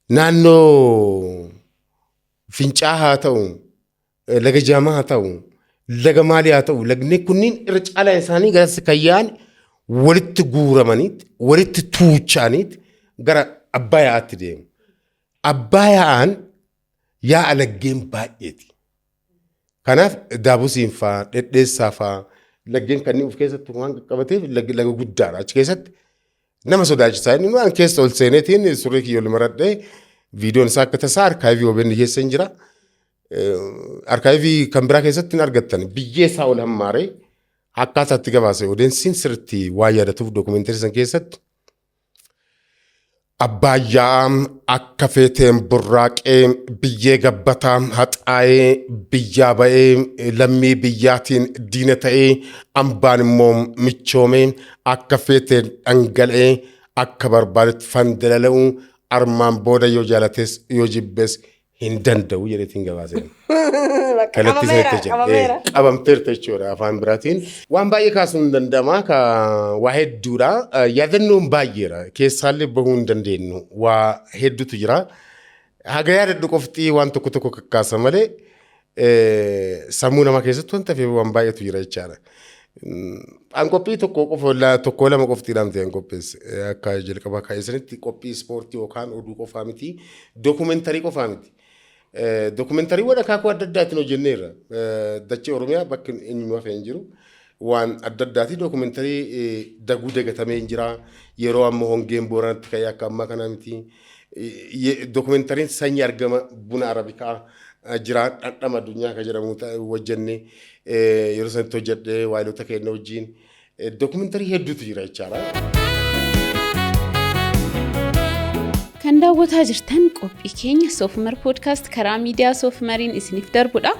naannoo Fincaa haa ta'u laga Jaamaa haa ta'u. Laga maalii haa ta'u lagni kunniin irra caalaa isaanii gara kayyaan walitti guuramaniiti walitti tuuchaniiti gara Abbaayyaa'aatti deemu. Abbaayyaa'aan yaa'a laggeen baay'eeti. Kanaaf Daabusiin fa'aa dhedheessaa fa'aa laggeen kanneen of keessatti waan qabateef laga guddaadha. Achi keessatti nama sodaachisaa inni waan keessa ol seeneetiin surrii kiyyoo maradhee viidiyoon isaa akka tasaa arkaayivii OBN keessa hin jira. arkaayivii kan biraa keessatti hin argattan biyyee isaa ol hammaaree akkaataatti gabaase odeessiin sirriitti waa yaadatuuf dookumenteerii san keessatti Abbaayyaa akka feeteen burraaqee biyyee gabbataa haxaa'ee biyyaa ba'ee lammii biyyaatiin diina ta'ee ambaan immoo michoomee akka feeteen dhangala'ee akka barbaadetti fandalala'uu armaan booda yoo jaalates yoo jibbees hin danda'u jedheetiin gabaasee. Kalatti isatti jedhee qabamteerta jechuudha afaan biraatiin. Waan baay'ee kaasuun hin danda'ama ka waa hedduudha. Yaadannoon baay'eera keessaallee bahuu hin dandeenyu waa hedduutu jira. Haga yaadadhu qofti waan tokko tokko kakkaasa malee sammuu namaa keessatti wanta fe'u waan baay'eetu jira jechaadha. An qophii tokko lama qoftiidhaan ta'e qopheesse akka jalqabaa kaa'essanitti qophii ispoortii yookaan oduu qofaa miti dookumentarii qofaa miti. Dookumentarii waan akaakuu adda addaatiin hojjenneerra dachee Oromiyaa bakki inni nu hafee hin jiru waan adda addaatii dookumentarii daguu dagatamee hin jira yeroo amma hongeen booranatti ka'ee akka ammaa kana miti dookumentariin sanyii argama buna arabikaa jira dhandhama addunyaa kan jedhamu hojjenne yeroo sanatti hojjedhee waayilota keenya wajjin dookumentarii hedduutu jira jechaadha. Kan daawwataa jirtan qophii keenya Soofumar Podcast karaa miidiyaa Soofumariin isiniif darbudha.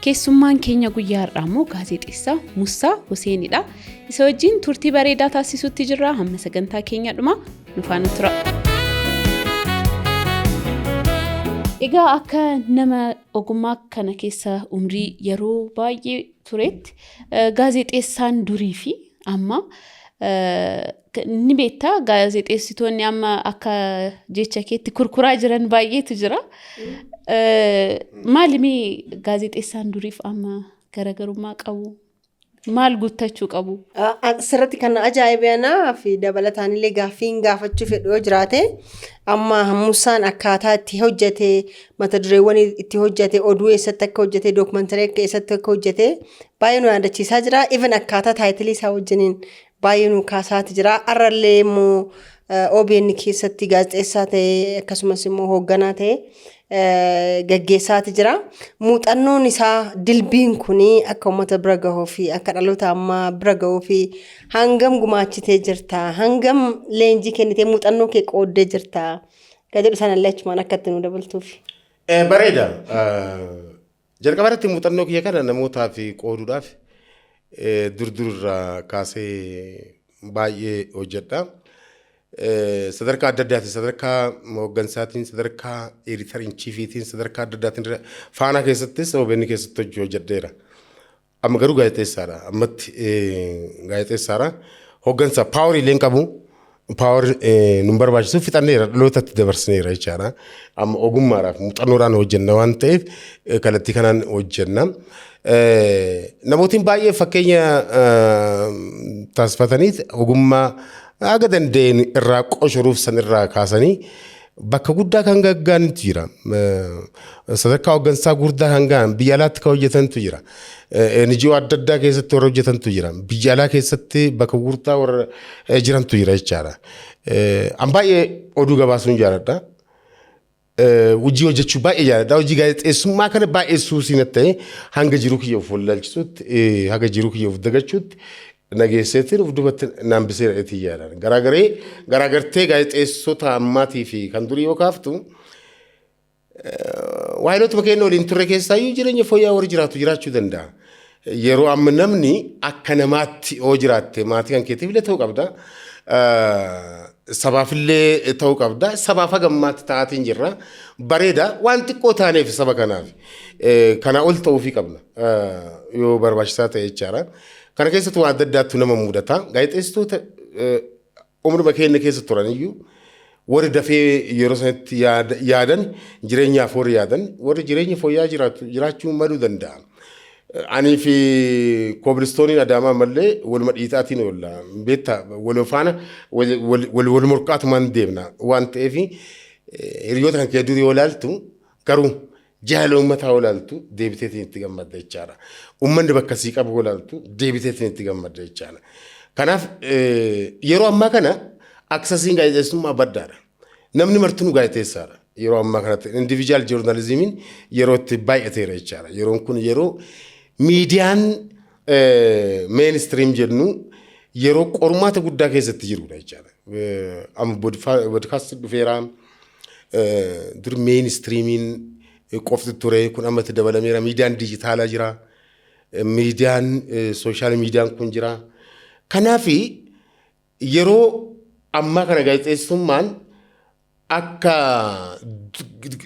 Keessummaan keenya guyyaa har'aa immoo gaazexeessaa Musaa Huseenidha. Isa wajjin turtii bareedaa taasisuutti jirra. Hamma sagantaa keenya dhuma nu faana tura. Egaa akka nama ogummaa kana keessa umrii yeroo baay'ee turetti gaazexeessaan durii fi amma ni beektaa gaazexeessitoonni amma akka jecha keetti kurkuraa jiran baay'eetu jira. Maalimii gaazexeessaan duriif amma garaagarummaa qabu? Maal guuttachuu qabu? Asirratti kan ajaa'ibaa fi dabalataan illee gaaffiin gaafachuu fedhu yoo jiraate amma Musaan akkaataa itti hojjete mata dureewwan itti hojjete oduu eessatti akka hojjete dookumentarii akka eessatti akka hojjete baay'ee nu yaadachiisaa jira. Even akkaataa taayitilii isaa wajjiniin baay'ee nu kaasaati jira. Arrallee immoo OBN keessatti gaazexeessaa ta'e akkasumas immoo hoogganaa ta'e gaggeessaati jira. Muuxannoon isaa dilbiin kuni akka uummata bira gahuu fi akka dhaloota ammaa bira gahuu fi hangam gumaachitee jirta hangam leenjii kennitee muuxannoo kee qooddee jirta gadheedhu sanallee achumaan akka itti nu dabaltuuf. Bareeda. Jalqaba irratti muuxannoo kiyya kana namootaaf qooduudhaaf durdurraa kaasee baay'ee hojjedha. Sadarkaa adda addaatiin sadarkaa hoggansaatiin sadarkaa editariin chiifiitiin sadarkaa adda addaatiin faanaa keessattis OBN keessatti hojjedheera. Amma garuu gaazexeessaadha. Ammatti gaazexeessaadha. Hoggansa paawarii illee qabu. Paawarii nu barbaachisu fixanneera dhalootatti dabarsineera jechaadha. Amma ogummaadhaaf muuxannoodhaan hojjenna waan ta'eef kallattii kanaan hojjenna. Namootiin baay'ee fakkeenya taasifatanii ogummaa aga dandeen irraa qoshuruuf san irraa kaasanii bakka guddaa kan gaggaanitu jira. Sadarkaa hoggansaa guddaa kan ga'an biyya alaatti kan hojjetantu jira. NGO adda addaa keessatti warra hojjetantu jira. Biyya alaa keessatti bakka gurgurtaa warra jirantu jira jechaadha. An baay'ee oduu gabaasuun jaaladha. Hojii hojjechuu baay'ee jaaladha. Hojii gaazexeessummaa kana baay'ee suusiin ta'e hanga jiruu kiyyaaf wallaalchisuutti hanga jiruu kiyyaaf dagachuutti nageesseetiin of dubbatti naambisee dheetii yaadan. Garaagartee gaazexeessota ammaatii fi kan durii yoo kaaftu waayilotuma keenya waliin turre keessaayyuu jireenya fooyya'aa warri jiraatu jiraachuu danda'a. Yeroo amma namni akka namaatti yoo jiraatte maatii kan keetiif illee ta'uu qabda. Sabaafillee ta'uu qabda. Sabaaf hagammaatti ta'aatiin jirra. Bareeda waan xiqqoo taaneef saba kanaaf. Kana ol ta'uufii qabna. Yoo barbaachisaa ta'e jechaadha. Kana keessatti waan adda addaatu nama mudata. Gaazexeessitoota umruma keenya keessa turaniyyuu warri dafee yeroo sanatti yaadan jireenyaaf warri yaadan warri jireenya fooyya'aa jiraachuu maluu danda'a. Ani fi koobilistooniin Adaamaa mallee waluma dhiitaatiin oolla. Beektaa wal faana wal morkaatumaan deemna waan ta'eef hiriyoota kan kee durii yoo ilaaltu garuu jaalala uummataa yoo ilaaltu deebiteetiin itti gammadda jechaadha. Uummanni bakka sii qabu yoo ilaaltu deebiteetiin itti gammadda jechaadha. Kanaaf yeroo ammaa kana aksasiin gaazexeessummaa baddaadha. Namni martuu gaazexeessaadha. yeroo ammaa kanatti individual journalismiin yeroo itti baay'ateera jechaadha. Yeroon kun yeroo miidiyaan mainstream jennu yeroo qormaata guddaa keessatti jirudha jechaadha. Amma podcast dhufeera dur mainstreamiin qofti ture kun amma itti dabalameera miidiyaan dijitaalaa jira. Miidiyaan sooshaal miidiyaan kun jira. Kanaaf yeroo ammaa kana gaazexeessummaan akka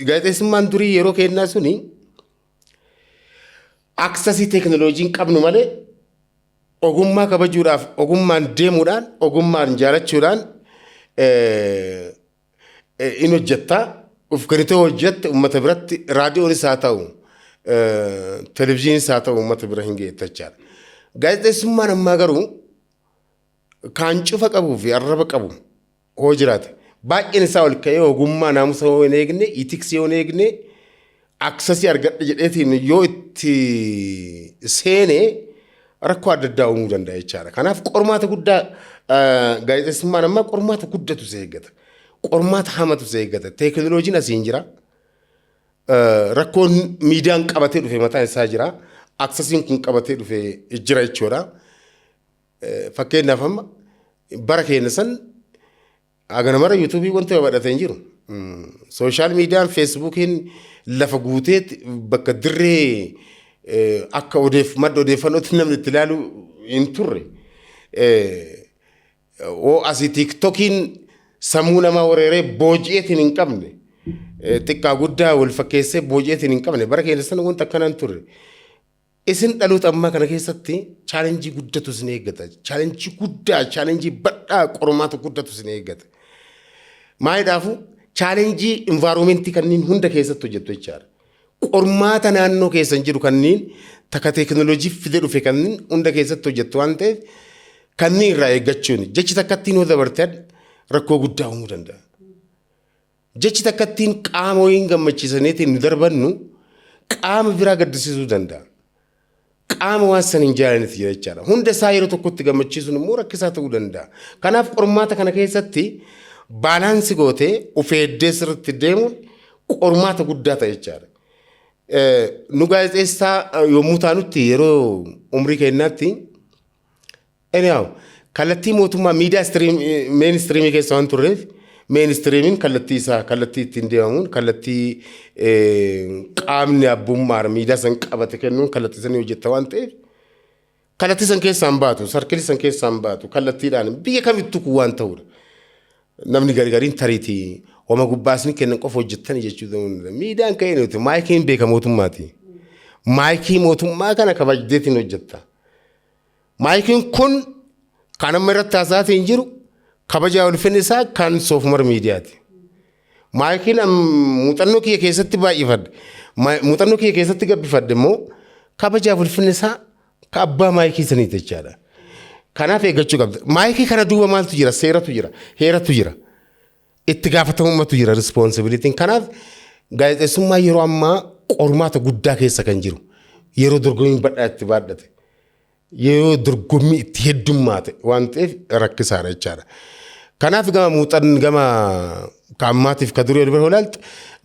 gaazexeessummaan durii yeroo kennaa suni aksasii teekinooloojiin qabnu malee ogummaa kabajuudhaaf ogummaan deemuudhaan ogummaan jaalachuudhaan in hojjettaa uf ganitee hojjette uummata biratti raadiyoonis haa ta'u televizyiinis haa ta'u uummata bira hin geettachaadha. Gaazexeessummaan ammaa garuu kan cufa qabuu fi arraba qabu hoo jiraate baay'een isaa ol ka'ee ogummaa naamusa yoo hin eegne itiksii yoo hin eegne aksasii argadha jedheetiin yoo itti seenee rakkoo adda addaa uumuu danda'a jechaadha. Kanaaf qormaata guddaa gaazexeessummaan ammaa qormaata guddatu isa eeggata. Qormaata hamatu isa eeggata. Teekinooloojiin asiin jira. Rakkoon miidiyaan qabatee dhufe mataan isaa jira. Aksasiin kun qabatee dhufe jira jechuudha. Fakkeenyaaf amma bara keenya san agana mara yuutuubii wanti babadhatee hin jiru. Sooshaal miidiyaan feesbuukiin lafa guutee bakka dirree akka madda odeeffannootti namni itti ilaalu hin turre. Asii tiiktokiin sammuu namaa weeraree booji'eetiin hin qabne. Xiqqaa guddaa wal fakkeessee booji'eetiin hin qabne. Bara keenya san wanta akkanaan turre. Isin dhaloota ammaa kana keessatti chaalenjii guddatu isin eeggata. Chaalenjii guddaa, chaalenjii badhaa qormaata guddatu isin eeggata. Maayidhaafu chaalenjii envaaromentii kanneen hunda keessatti hojjettu jechaadha. Qormaata naannoo keessan jiru kanneen takka teekinooloojii fide dhufe kanneen hunda keessatti hojjettu waan ta'eef kanneen irraa eeggachuun jechi takkattiin yoo dabartan rakkoo guddaa uumuu danda'a. Jechi takkattiin qaama wayiin gammachiisaniitiin nu darbannu qaama biraa gaddisiisuu danda'a. Qaama waan san hin jaalanitti jira jechaadha. Hunda isaa yeroo tokkotti gammachiisuun immoo rakkisaa ta'uu danda'a. Kanaaf qormaata kana keessatti baalaansi gootee of eeddee sirriitti deemuun qormaata guddaa ta'e jechaadha. Nu gaazexeessaa yommuu taanutti yeroo umrii keenyaatti kallattii mootummaa miidiyaa meenistriimii keessa waan turreef meenistriimiin kallattii isaa kallattii ittiin deemamuun kallattii qaamni abbummaa miidiyaa san qabate kennuun kallattii sanii hojjetta waan ta'eef kallattii san keessaan baatu sarkilii san keessaan baatu kallattiidhaan biyya kamittuu kun waan ta'udha. Namni gargariin tariitii homa gubbaasni kennan qofa hojjettanii jechuudha. Miidiyaan ka'ee nuti maayikiin beeka mootummaati. Maayikii mootummaa kana kabajdeetiin hojjetta. Maayikiin kun kan amma irratti haasa'aatiin jiru kabajaa ulfinni isaa kan soofumar miidiyaati. Maayikiin muuxannoo kiyya keessatti baay'ifadde. Muuxannoo kiyya keessatti gabbifadde immoo kabajaa ulfinni isaa ka abbaa maayikii saniiti jechaadha. Kanaaf eeggachuu qabda. Maayikii kana duuba maaltu jira? Seeratu jira. Heeratu jira. Itti gaafatamummaatu jira. Responsibilitiin. Kanaaf gaazexeessummaa yeroo ammaa qormaata guddaa keessa kan jiru. Yeroo dorgommiin badhaa itti baadhate. Yeroo dorgommii itti heddummaate waan ta'eef rakkisaadha jechaadha. Kanaaf gama muuxannoo gama kaammaatiif ka durii olbira olaalte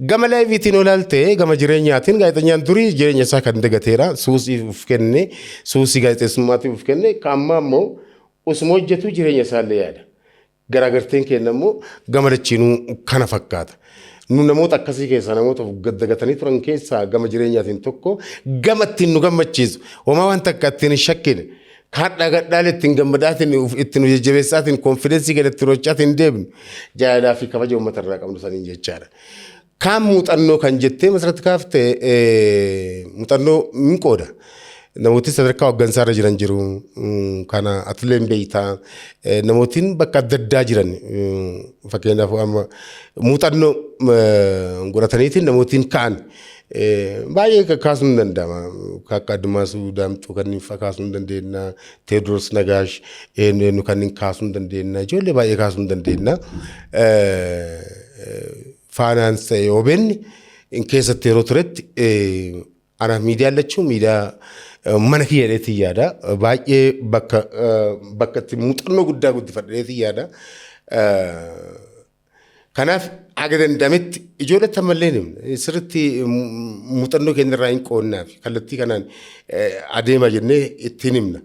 gama laayiviitiin olaalte gama jireenyaatiin gaazexeessaan durii jireenya isaa kan dagateera suusii uf kenne suusii gaazexeessummaatiif uf kenne kaammaa immoo osuma hojjetu jireenya isaallee yaada. Garaagarteen kenna immoo gama lachiinuu kana fakkaata. Nu namoota akkasii keessaa namoota dagatanii turan keessaa gama jireenyaatiin tokko gama ittiin nu gammachiisu homaa wanta akka ittiin shakkine kadhaa gadhaale ittiin gammadaatiin ittiin jajjabeessaatiin konfidensii galatti rochaatiin deebinu jaalalaa fi kabaja uummata irraa qabnu saniin jechaadha. Kaan muuxannoo kan jettee masirratti kaaftee muuxannoo min qooda. Namooti sadarkaa hooggansaa irra jiran jiru kana atileen beeytaa namootiin bakka adda addaa jiran fakkeenyaaf muuxannoo godhataniitiin namootiin ka'an baay'ee kaasuu hin danda'ama. Akka Addimaasuu Daamxoo kanneen kaasuu hin dandeenya. Teediroos Nagaash kanneen kaasuu hin dandeenya. Ijoollee baay'ee kaasuu hin dandeenya. Faayinaans OBN keessatti yeroo turetti ana miidiyaan lachuu miidiyaa mana kiyyaadheetii yaada. Baay'ee bakka itti muuxannoo guddaa guddifadheetii yaada. Kanaaf aga danda'ametti ijoollee tammallee sirriitti muuxannoo keenyarraa hin qoonnaaf kallattii kanaan adeema jennee ittiin himna.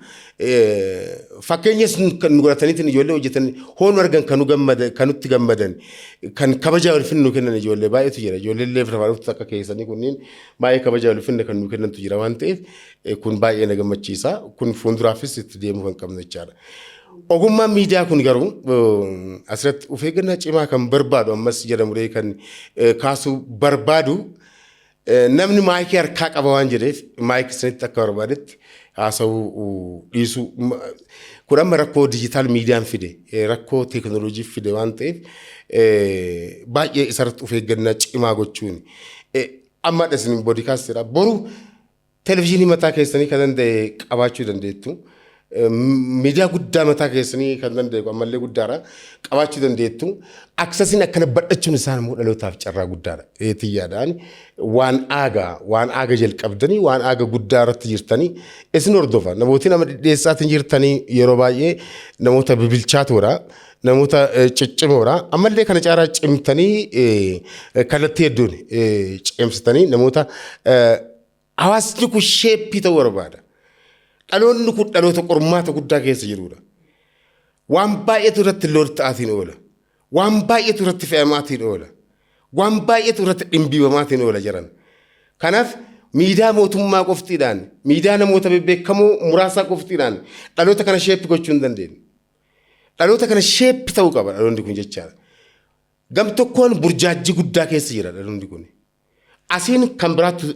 Fakkeenyas kan nu godhataniitiin ijoollee hojjetan hoon argan kan nutti gammadan kan kabajaa ulfinna nu kennan ijoollee baay'eetu jira. Ijoollee illee firfaaruutti akka keessanii kunniin baay'ee kabajaa ulfinna kan nu kennantu jira waan ta'eef kun baay'ee na gammachiisa. Kun fuulduraafis itti deemuu kan qabnu jechaadha. Ogummaan miidiyaa kun garuu asirratti of eeggannaa cimaa kan barbaadu ammas jedhamuree kan kaasuu barbaadu namni maayikii harkaa qaba waan jedheef maayikii sanitti akka barbaadetti haasa'uu dhiisuu kun amma rakkoo dijitaal miidiyaan fide rakkoo teekinooloojii fide waan ta'eef baay'ee isarratti of eeggannaa cimaa gochuun amma dhasin boodikaasteedha boru televezyiinii mataa keessanii kan danda'e qabaachuu dandeettu. Miidiyaa guddaa mataa keessanii kan danda'u ammallee guddaadha qabaachuu dandeettu aksesiin akkana badhachuun isaan immoo dhalootaaf carraa guddaadha xiyyaadhaan waan aaga jalqabdanii waan aaga guddaa irratti jirtanii isin hordofa namooti nama dhidheessaatiin jirtanii yeroo baay'ee namoota bibilchaatoodha namoota ciccimoodha ammallee kana caalaa cimtanii kallattii hedduun cimsitanii namoota hawaasni kun sheeppii ta'uu barbaada. Dhaloonni kun dhaloota qormaata guddaa keessa jirudha. Waan baay'eetu irratti loon ta'aatiin oola. Waan baay'eetu irratti fe'amaatiin oola. Waan baay'eetu irratti dhimbiibamaatiin oola jiran. Kanaaf miidiyaa mootummaa qoftiidhaan, miidiyaa namoota bebbeekamoo muraasaa qoftiidhaan dhaloota kana sheeppi gochuu hin dandeenye. Dhaloota kana sheeppi ta'uu qaba dhaloonni kun jechaadha. Gam tokkoon burjaajii guddaa keessa jira dhaloonni kun. Asiin kan biraatti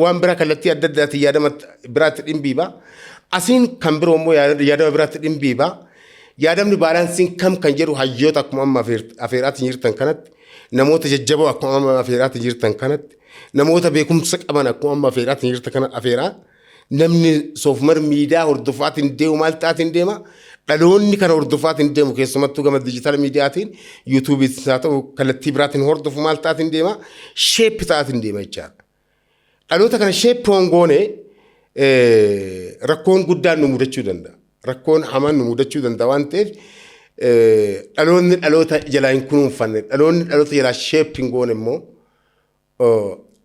waan biraa kallattii adda addaatiin yaadama biraatti dhimbiiba. Asiin kan biroo immoo yaadama biraatti dhimbiiba. Yaadamni baalaansiin kam kan jedhu hayyoota akkuma amma afeeraatiin jirtan kanatti namoota jajjaboo akkuma amma afeeraatiin jirtan kanatti namoota beekumsa qaban akkuma amma afeeraatiin jirtan kana afeeraa namni soofumar miidiyaa hordofaatiin deemu maal ta'aatiin deema dhaloonni kana hordofaatiin deemu keessumattuu gama dijitaal miidiyaatiin yuutuubiis haa ta'u kallattii biraatiin hordofu maal ta'aatiin deema sheeppi ta'aatiin deema jechaadha. Dhaloota kana sheeppi hongoonee rakkoon guddaan nu mudachuu danda'a. Rakkoon hamaan nu mudachuu danda'a waan ta'eef dhaloonni dhaloota jalaa hin kunuunfanne dhaloonni dhaloota jalaa sheeppi hin goone immoo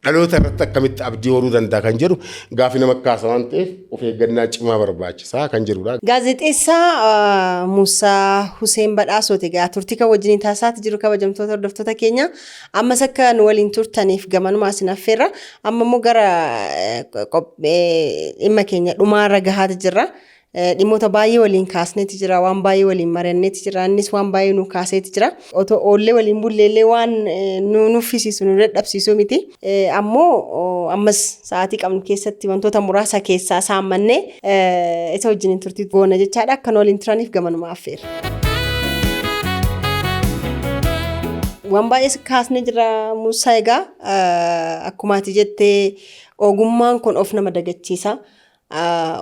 dhaloota irratti akkamitti abdii horuu danda'a kan jedhu gaaffii nama kaasa waan ta'eef of eeggannaa cimaa barbaachisaa kan jedhudha. Gaazexeessaa Muusaa Huseen Badhaasooti egaa turtii kan wajjin taasisaa jiru kabajamtoota hordoftoota keenya ammas akka nu waliin turtaniif gamanumaa isin affeerra amma immoo gara dhimma keenya dhumaarra gahaa jirra. Dhimmoota baay'ee waliin kaasneeti jira waan baay'ee waliin mari'anneeti jira innis waan baay'ee nu kaaseeti jira otoo oollee waliin bulleellee waan nu nuffisiisu nu dadhabsiisu miti ammoo ammas sa'aatii qabnu keessatti wantoota muraasa keessaa saammannee isa wajjin turtii goona jechaadha akka nu waliin turaniif gamanuma affeerra. Waan baay'ee kaasnee jira Muusaa egaa akkuma ati jettee ogummaan kun of nama dagachiisa.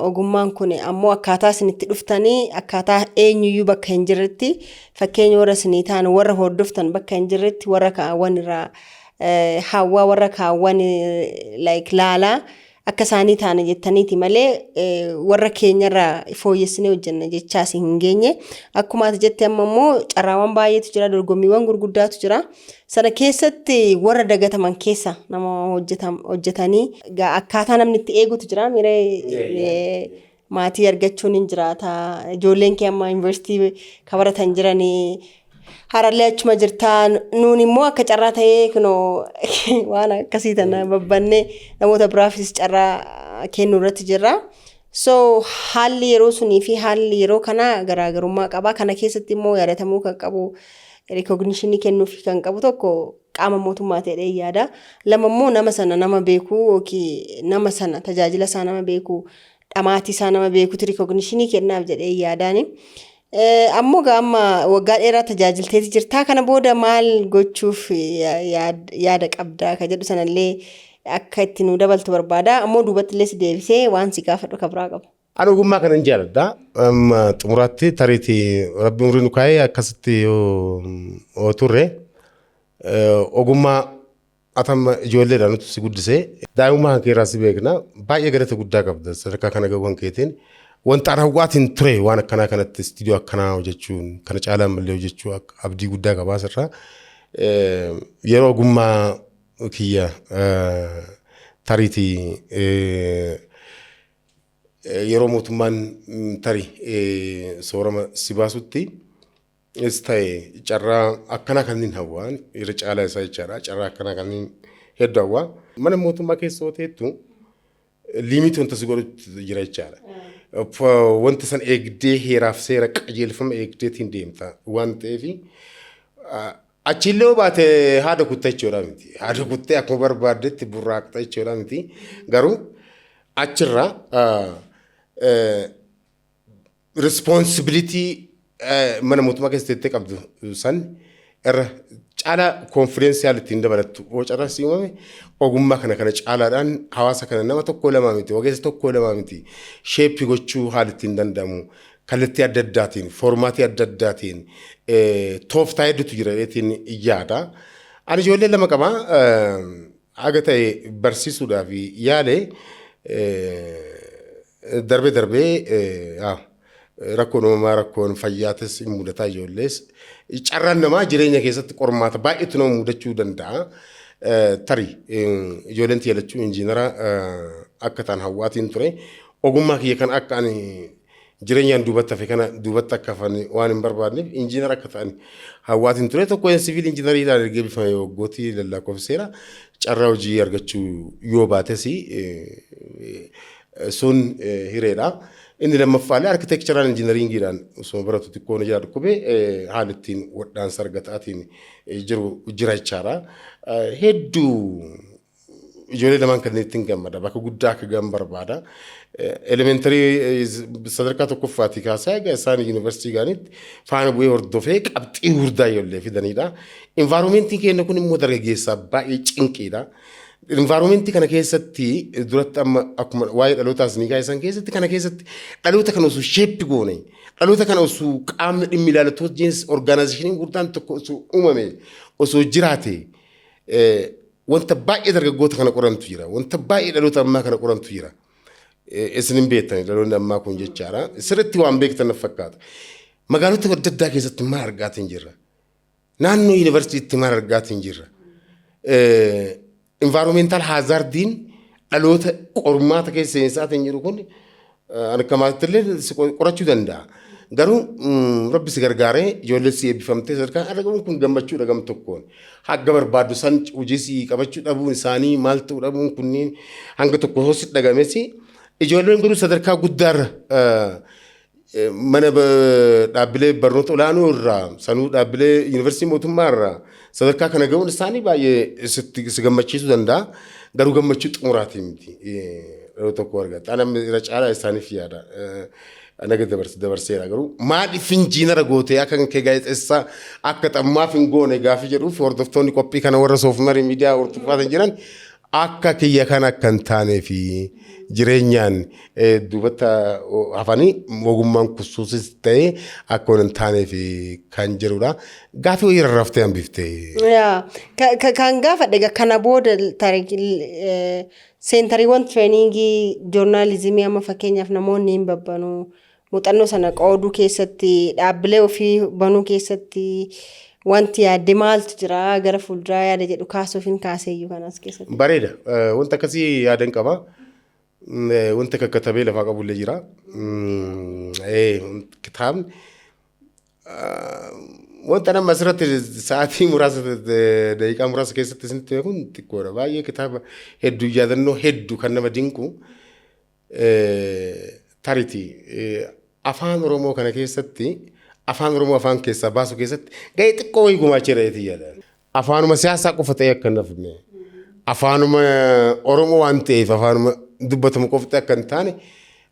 Ogummaan kun ammoo akkaataa isinitti dhuftanii akkaataa eenyuyyuu bakka hin jirretti fakkeenya warra isinii ta'an warra hordoftan bakka hin jirretti warra kaawwan irraa hawwaa warra kaawwan laalaa akka isaanii ta'an jettaniiti malee warra keenyarraa fooyyessinee hojjenna jechaas hin geenye akkuma ati jette amma immoo carraawwan baay'eetu jira dorgommiiwwan gurguddaatu jira sana keessatti warra dagataman keessa nama hojjetanii akkaataa namni itti eegutu jira miree maatii argachuun hin jiraata ijoolleen kee amma yuunivarsiitii kabaratan jiranii harallee achuma jirtaa nuun immoo akka carraa ta'ee kunoo waan akkasii tana babbannee namoota biraafis carraa kennuu irratti jirra. So haalli yeroo sunii fi haalli yeroo kana garaagarummaa qaba. Kana keessatti immoo yaadatamuu kan qabu recognition kennuuf kan qabu tokko qaama mootummaa ta'ee yaada. Lama immoo nama sana nama beekuu yookiin nama sana tajaajila isaa nama beekuu dhamaatii isaa nama beekuuti recognition kennaaf jedhee yaadaani. Ammoo amma waggaa dheeraa tajaajilteeti jirtaa kana booda maal gochuuf yaada qabdaa ka jedhu sanallee akka itti nu dabaltu barbaada ammoo duubatti illee si deebisee waan si gaafadhu ka biraa qabu. Ani ogummaa kana hin jaalladha. Xumuraatti tariitii rabbi umrii nu kaa'ee akkasitti yoo turre ogummaa atamma ijoolleedhaan nuti si guddisee daa'imummaa kan keerraa si beekna baay'ee galata guddaa qabda sadarkaa kana ga'uun keetiin. Wanta raawwatiin ture waan akkanaa kanatti istiidiyoo akkanaa hojjechuun kana caalaa mallee hojjechuu abdii guddaa qabaasirraa yeroo ogummaa kiyya tariitii yeroo mootummaan tarii soorama si baasutti is ta'e carraa akkanaa kanneen hawwaan irra caalaa isaa jechaadha. Carraa akkanaa kanneen hedduu hawwaa. Mana mootummaa keessa hooteettu liimitii wanta si godhutti jira jechaadha. Wanta san eegdee heeraaf seera qajeelfama eegdeetiin deemta waan ta'eef achillee baate haada kuttee jechuudha miti. Haada kuttee akkuma barbaaddetti burraaqxa jechuudha miti. Garuu achirraa responsibility mana mootummaa keessatti qabdu san irra caalaa konfidensiyaal ittiin dabalattu carraa si uumame ogummaa kana caalaadhaan hawaasa kana nama tokko lama miti ogeessa tokko lama miti sheeppii gochuu haala ittiin danda'amu kallattii adda addaatiin foormaatii adda addaatiin tooftaa hedduutu jira jedheetiin yaada. Ani ijoollee lama qaba haga ta'e barsiisuudhaaf yaale darbee rakkoon uumamaa rakkoon fayyaatis mudataa ijoollees carraan namaa jireenya keessatti qormaata baay'eetu nama mudachuu danda'a. Tarii ijoolleen tiyalachuu injiinara akka ta'an hawwaatiin ture ogummaa kiyya kan akka ani jireenyaan duubatti hafe kana duubatti akka hafan waan hin barbaadneef injiinara akka ta'an hawwaatiin ture tokko siviil injiinariidhaan erga bifame waggootii lakkoofseera carraa hojii argachuu yoo baates sun hireedha. Inni lammaffaalee arkitekcharaal injiinaringiidhaan osoo baratu xiqqoo ni jira dhukkubee haala ittiin wadhaansa argataatiin jira jechaadha. Hedduu ijoollee lamaan kanneen ittiin gammada bakka guddaa akka gahan barbaada. Elementarii sadarkaa tokkoffaatii kaasee egaa isaan yuunivarsiitii gaanitti faana bu'ee hordofee qabxii guddaa ijoollee fidanidha. Envaayiromentiin keenya kun immoo dargaggeessaa baay'ee cinqiidha. Envaayiromentii kana keessatti duratti amma akkuma waa'ee dhalootaas ni kaa'isan keessatti kana keessatti dhaloota kana osoo sheeppi goone dhaloota kana osoo qaamni dhimmi ilaalatu wajjinis orgaanaayizeshiniin guddaan tokko osoo uumame osoo jiraate wanta baay'ee dargaggoota kana qorantu jira wanta baay'ee dhaloota ammaa kana qorantu jira. Isin hin beektani dhaloonni ammaa kun jechaadha. Sirriitti waan beektan na fakkaata. Magaalota adda addaa keessatti maal argaatiin jirra? Naannoo yuunivarsiitiitti maal argaatiin jirra? Environmental hazardiin dhaloota qormaata keessa isaatiin jiru kun akka maattillee qorachuu danda'a. Garuu rabbi si gargaaree ijoollee si eebbifamtee sadarkaan argamuun kun gammachuu dhagam tokkoon hanga barbaadu san hojii si qabachuu dhabuun isaanii maal ta'uu dhabuun kunniin hanga tokko hosi dhagames ijoolleen garuu sadarkaa guddaarra mana dhaabbilee barnoota olaanoo irraa sanuu dhaabbilee yuunivarsiitii mootummaa irraa sadarkaa kana ga'uun isaanii baay'ee si gammachiisuu danda'a. Garuu gammachuu xumuraatii miti. Yeroo tokko argata. Ana irra caalaa isaaniif yaada. Anaga dabarseera garuu maaliif injiinara gootee akka kee gaazexeessaa akka xammaaf hin goone gaafii jedhuuf hordoftoonni qophii kana warra soofumarii miidiyaa hordofaa jiran akka kiyya kana akka hin taanee fi jireenyaan duubatti hafanii ogummaan kusuusis ta'ee akka hin taanee fi kan jedhudha. Gaafii wayii rarraftee hambiftee. Kan gaafadhe kana booda seentariiwwan tireeningii joornaalizimii amma fakkeenyaaf namoonni hin babbanuu muuxannoo sana qooduu keessatti dhaabbilee ofii banuu keessatti wanti yaadde maaltu jira gara fuulduraa yaada jedhu kaasuuf hin kaaseeyyuu kanas keessatti. Bareeda wanta akkasii yaadan qaba. Wanta kakkatabee lafaa qabullee jira. Kitaabni wanta nama asirratti sa'aatii muraasa daqiiqaa muraasa keessatti isinitti kun xiqqoodha. Baay'ee kitaaba hedduu yaadannoo hedduu kan nama dinqu tariitii afaan Oromoo kana keessatti afaan Oromoo afaan keessaa baasu keessatti gahee xiqqoo wayii gumaachee ta'eetii yaada. Afaanuma siyaasaa qofa ta'ee akka hin hafne afaanuma Oromoo waan ta'eef afaanuma dubbatamu qofti akka hin taane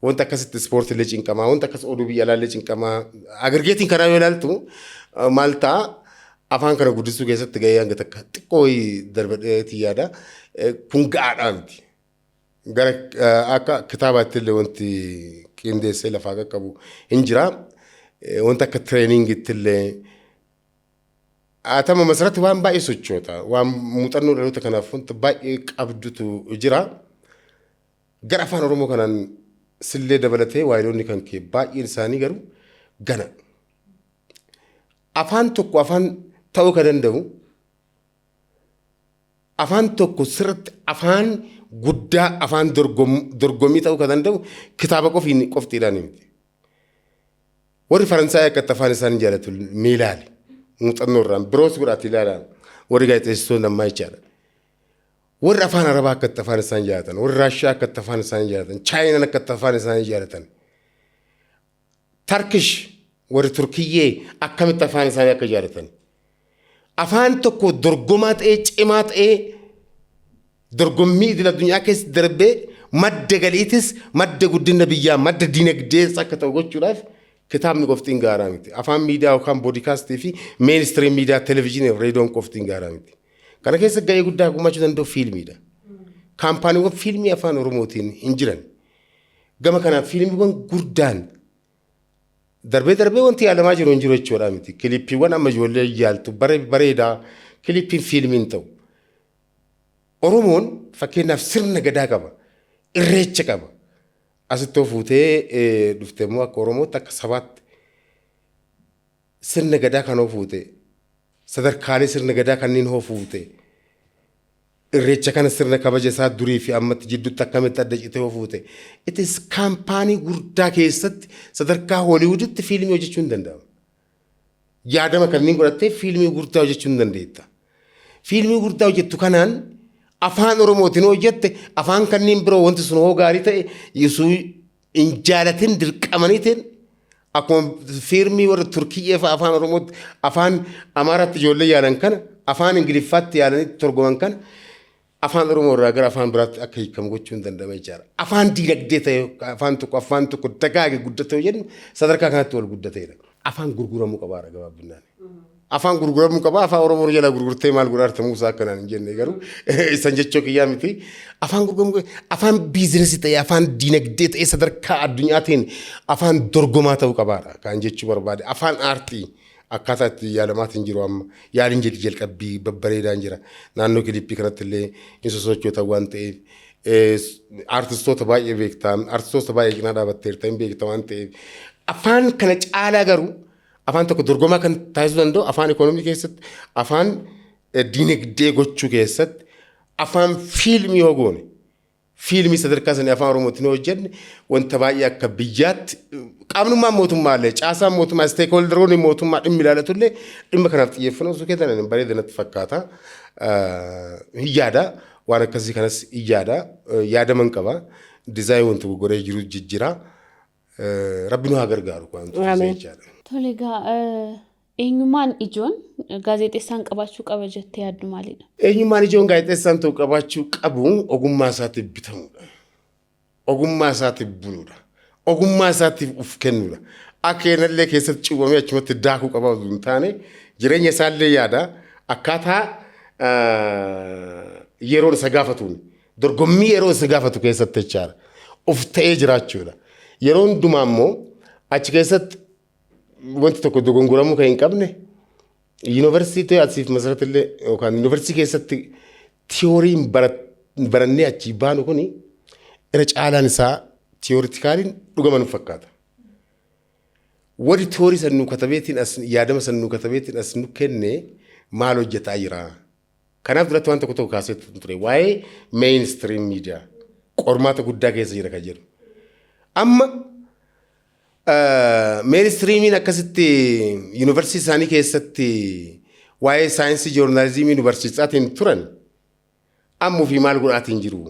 wanta akkasitti ispoortiilee cinqamaa wanta akkas oduu biyya alaallee cinqamaa agirgeetiin kanaa yoo ilaaltu maal ta'a afaan kana guddisuu keessatti gahee hanga takka xiqqoo wayii darbadheetii yaada. Kun ga'aadhaa miti. Gara akka kitaabaatti illee wanti qindeessee lafaa qaqqabu hin jira. Wanta akka tireeningiitti illee atama masarratti waan baay'ee sochoota. Waan muuxannoo dhaloota kanaaf wanta baay'ee qabdutu jira. Gara afaan Oromoo kanaan sillee dabalatee waayiloonni kan kee baay'een isaanii garuu gana. Afaan tokko afaan ta'uu kan danda'u afaan tokko sirriitti afaan guddaa afaan dorgommii ta'uu kan danda'u kitaaba qoftiidhaan miti. Warri Faransaay akka afaan isaanii jaallatu miilaali muuxannoo irraan biroos godhaatti ilaalaan warri gaazexeessitoonni ammaa jechaadha. Warri afaan Arabaa akka afaan isaanii jaallatan, warri Raashiyaa akka afaan isaanii jaallatan, Chaayinaan akka afaan isaanii jaallatan, Tarkish warri Turkiyyee akkamitti afaan isaanii akka jaallatan. Afaan tokko dorgomaa ta'ee cimaa ta'ee dorgommii idil addunyaa keessa darbee madda galiitis madda guddina biyyaa madda dinagdees akka ta'u gochuudhaaf kitaabni qoftiin gaaraa miti. Afaan miidiyaa yookaan boodikaastii fi meenistirii miidiyaa televezyiinii fi reediyoon qoftiin gaaraa miti. Kana keessa gahee guddaa gumaachuu danda'u fiilmiidha. Kaampaaniiwwan fiilmii afaan Oromootiin hin jiran. Gama kanaaf fiilmiiwwan guddaan darbee wanti yaalamaa jiru hin jiru jechuudha miti. Kilippiiwwan amma ijoollee yaaltu bareedaa kilippiin fiilmiin ta'u. Oromoon fakkeenyaaf sirna gadaa qaba. Irreecha qaba. Asittoo fuutee dhuftee immoo akka Oromootti akka sabaatti sirna gadaa kan fuutee sadarkaalee sirna gadaa kanneen fuutee irreecha kana sirna kabaja isaa durii fi ammatti jidduutti akkamitti adda citee fuutee itis kaampaanii guddaa keessatti sadarkaa Hooliwuditti fiilmii hojjechuu hin danda'amu. Yaadama kanneen godhattee fiilmii guddaa hojjechuu hin dandeetta. Fiilmii guddaa hojjettu kanaan afaan Oromootiin hojjette afaan kanneen biroo wanti sun hoo gaarii ta'e yesuu hin jaalatin dirqamaniitiin akkuma fiilmii warra Turkiyyee fa afaan Oromootti afaan Amaaraatti ijoollee yaalan kana afaan Ingiliffaatti yaalanitti torgoman kana afaan Oromoo irraa gara afaan biraatti akka hiikamu gochuu hin danda'ama jechaadha. Afaan diinagdee ta'e afaan tokko dagaage guddatee jennu sadarkaa kanatti wal guddateedha. Afaan gurguramuu qabaadha gabaabbinaan. Afaan gurguramuu qaba afaan Oromoo jala gurgurtee maal godhaarta Muusaa akkanaan hin jenne garuu isan jechoo kiyyaa miti. Afaan gurguramuu afaan biizinasii ta'e afaan diinagdee ta'e sadarkaa addunyaatiin afaan dorgomaa ta'uu qabaadha kan jechuu barbaade. Afaan aartii akkaataa itti yaalamaatiin jiru amma yaaliin jalqabbii babbareedaan jira. Naannoo kilippii kanatti illee hin sosochoota waan ta'eef aartistoota baay'ee beektaa aartistoota baay'ee cinaa dhaabbatteerta hin beekta waan ta'eef afaan kana caalaa garuu afaan tokko dorgomaa kan taasisuu danda'u afaan ikoonomii keessatti afaan diinagdee gochuu keessatti afaan fiilmii hogoone fiilmii sadarkaa sanii afaan Oromootiin hojjenne wanta baay'ee akka biyyaatti qaamnummaan mootummaa illee caasaan mootummaa isteekhooldaroonni mootummaa dhimmi ilaallatu illee dhimma kanaaf xiyyeeffannoo osoo kennan bareeda natti fakkaata. Hin yaada waan akkasii kanas hin yaada yaadaman qaba dizaayin wanti gogoree jiru jijjiira rabbi nu haa gargaaru waan jechaadha. Tole egaa eenyummaan ijoon gaazexeessaan qabaachuu qaba jettee yaaddu maalidha? Eenyummaan ijoon gaazexeessaan ta'u qabaachuu qabu ogummaa isaatiif bitamudha. Ogummaa isaatiif buluudha. Ogummaa isaatiif uf kennuudha. Akka eenallee keessatti cuubamee achumatti daakuu qaba osoo hin taane jireenya isaallee yaada akkaataa yeroo isa gaafatuun dorgommii yeroo isa gaafatu keessatti jechaadha. Of ta'ee jiraachuudha. Yeroo hundumaa immoo achi keessatti wanti tokko dogongoramuu kan hin qabne yuunivarsiitii asiif masarata illee yookaan yuunivarsiitii keessatti tiyooriin barannee achi baanu kuni irra caalaan isaa tiyoorikaaliin dhugaman fakkaata. Warri tiyoorii sannuu katabeetiin as yaadama sannuu katabeetiin as nu kenne maal hojjetaa jira. Kanaaf duratti waan tokko kaasee ture waa'ee mainstream media qormaata guddaa keessa jira kan jedhu. Amma mainstreamiin akkasitti yuunivarsiitii isaanii keessatti waa'ee saayinsii joornaalizimii yuunivarsiitaatiin turan ammuu fi maal godhaatiin jiru.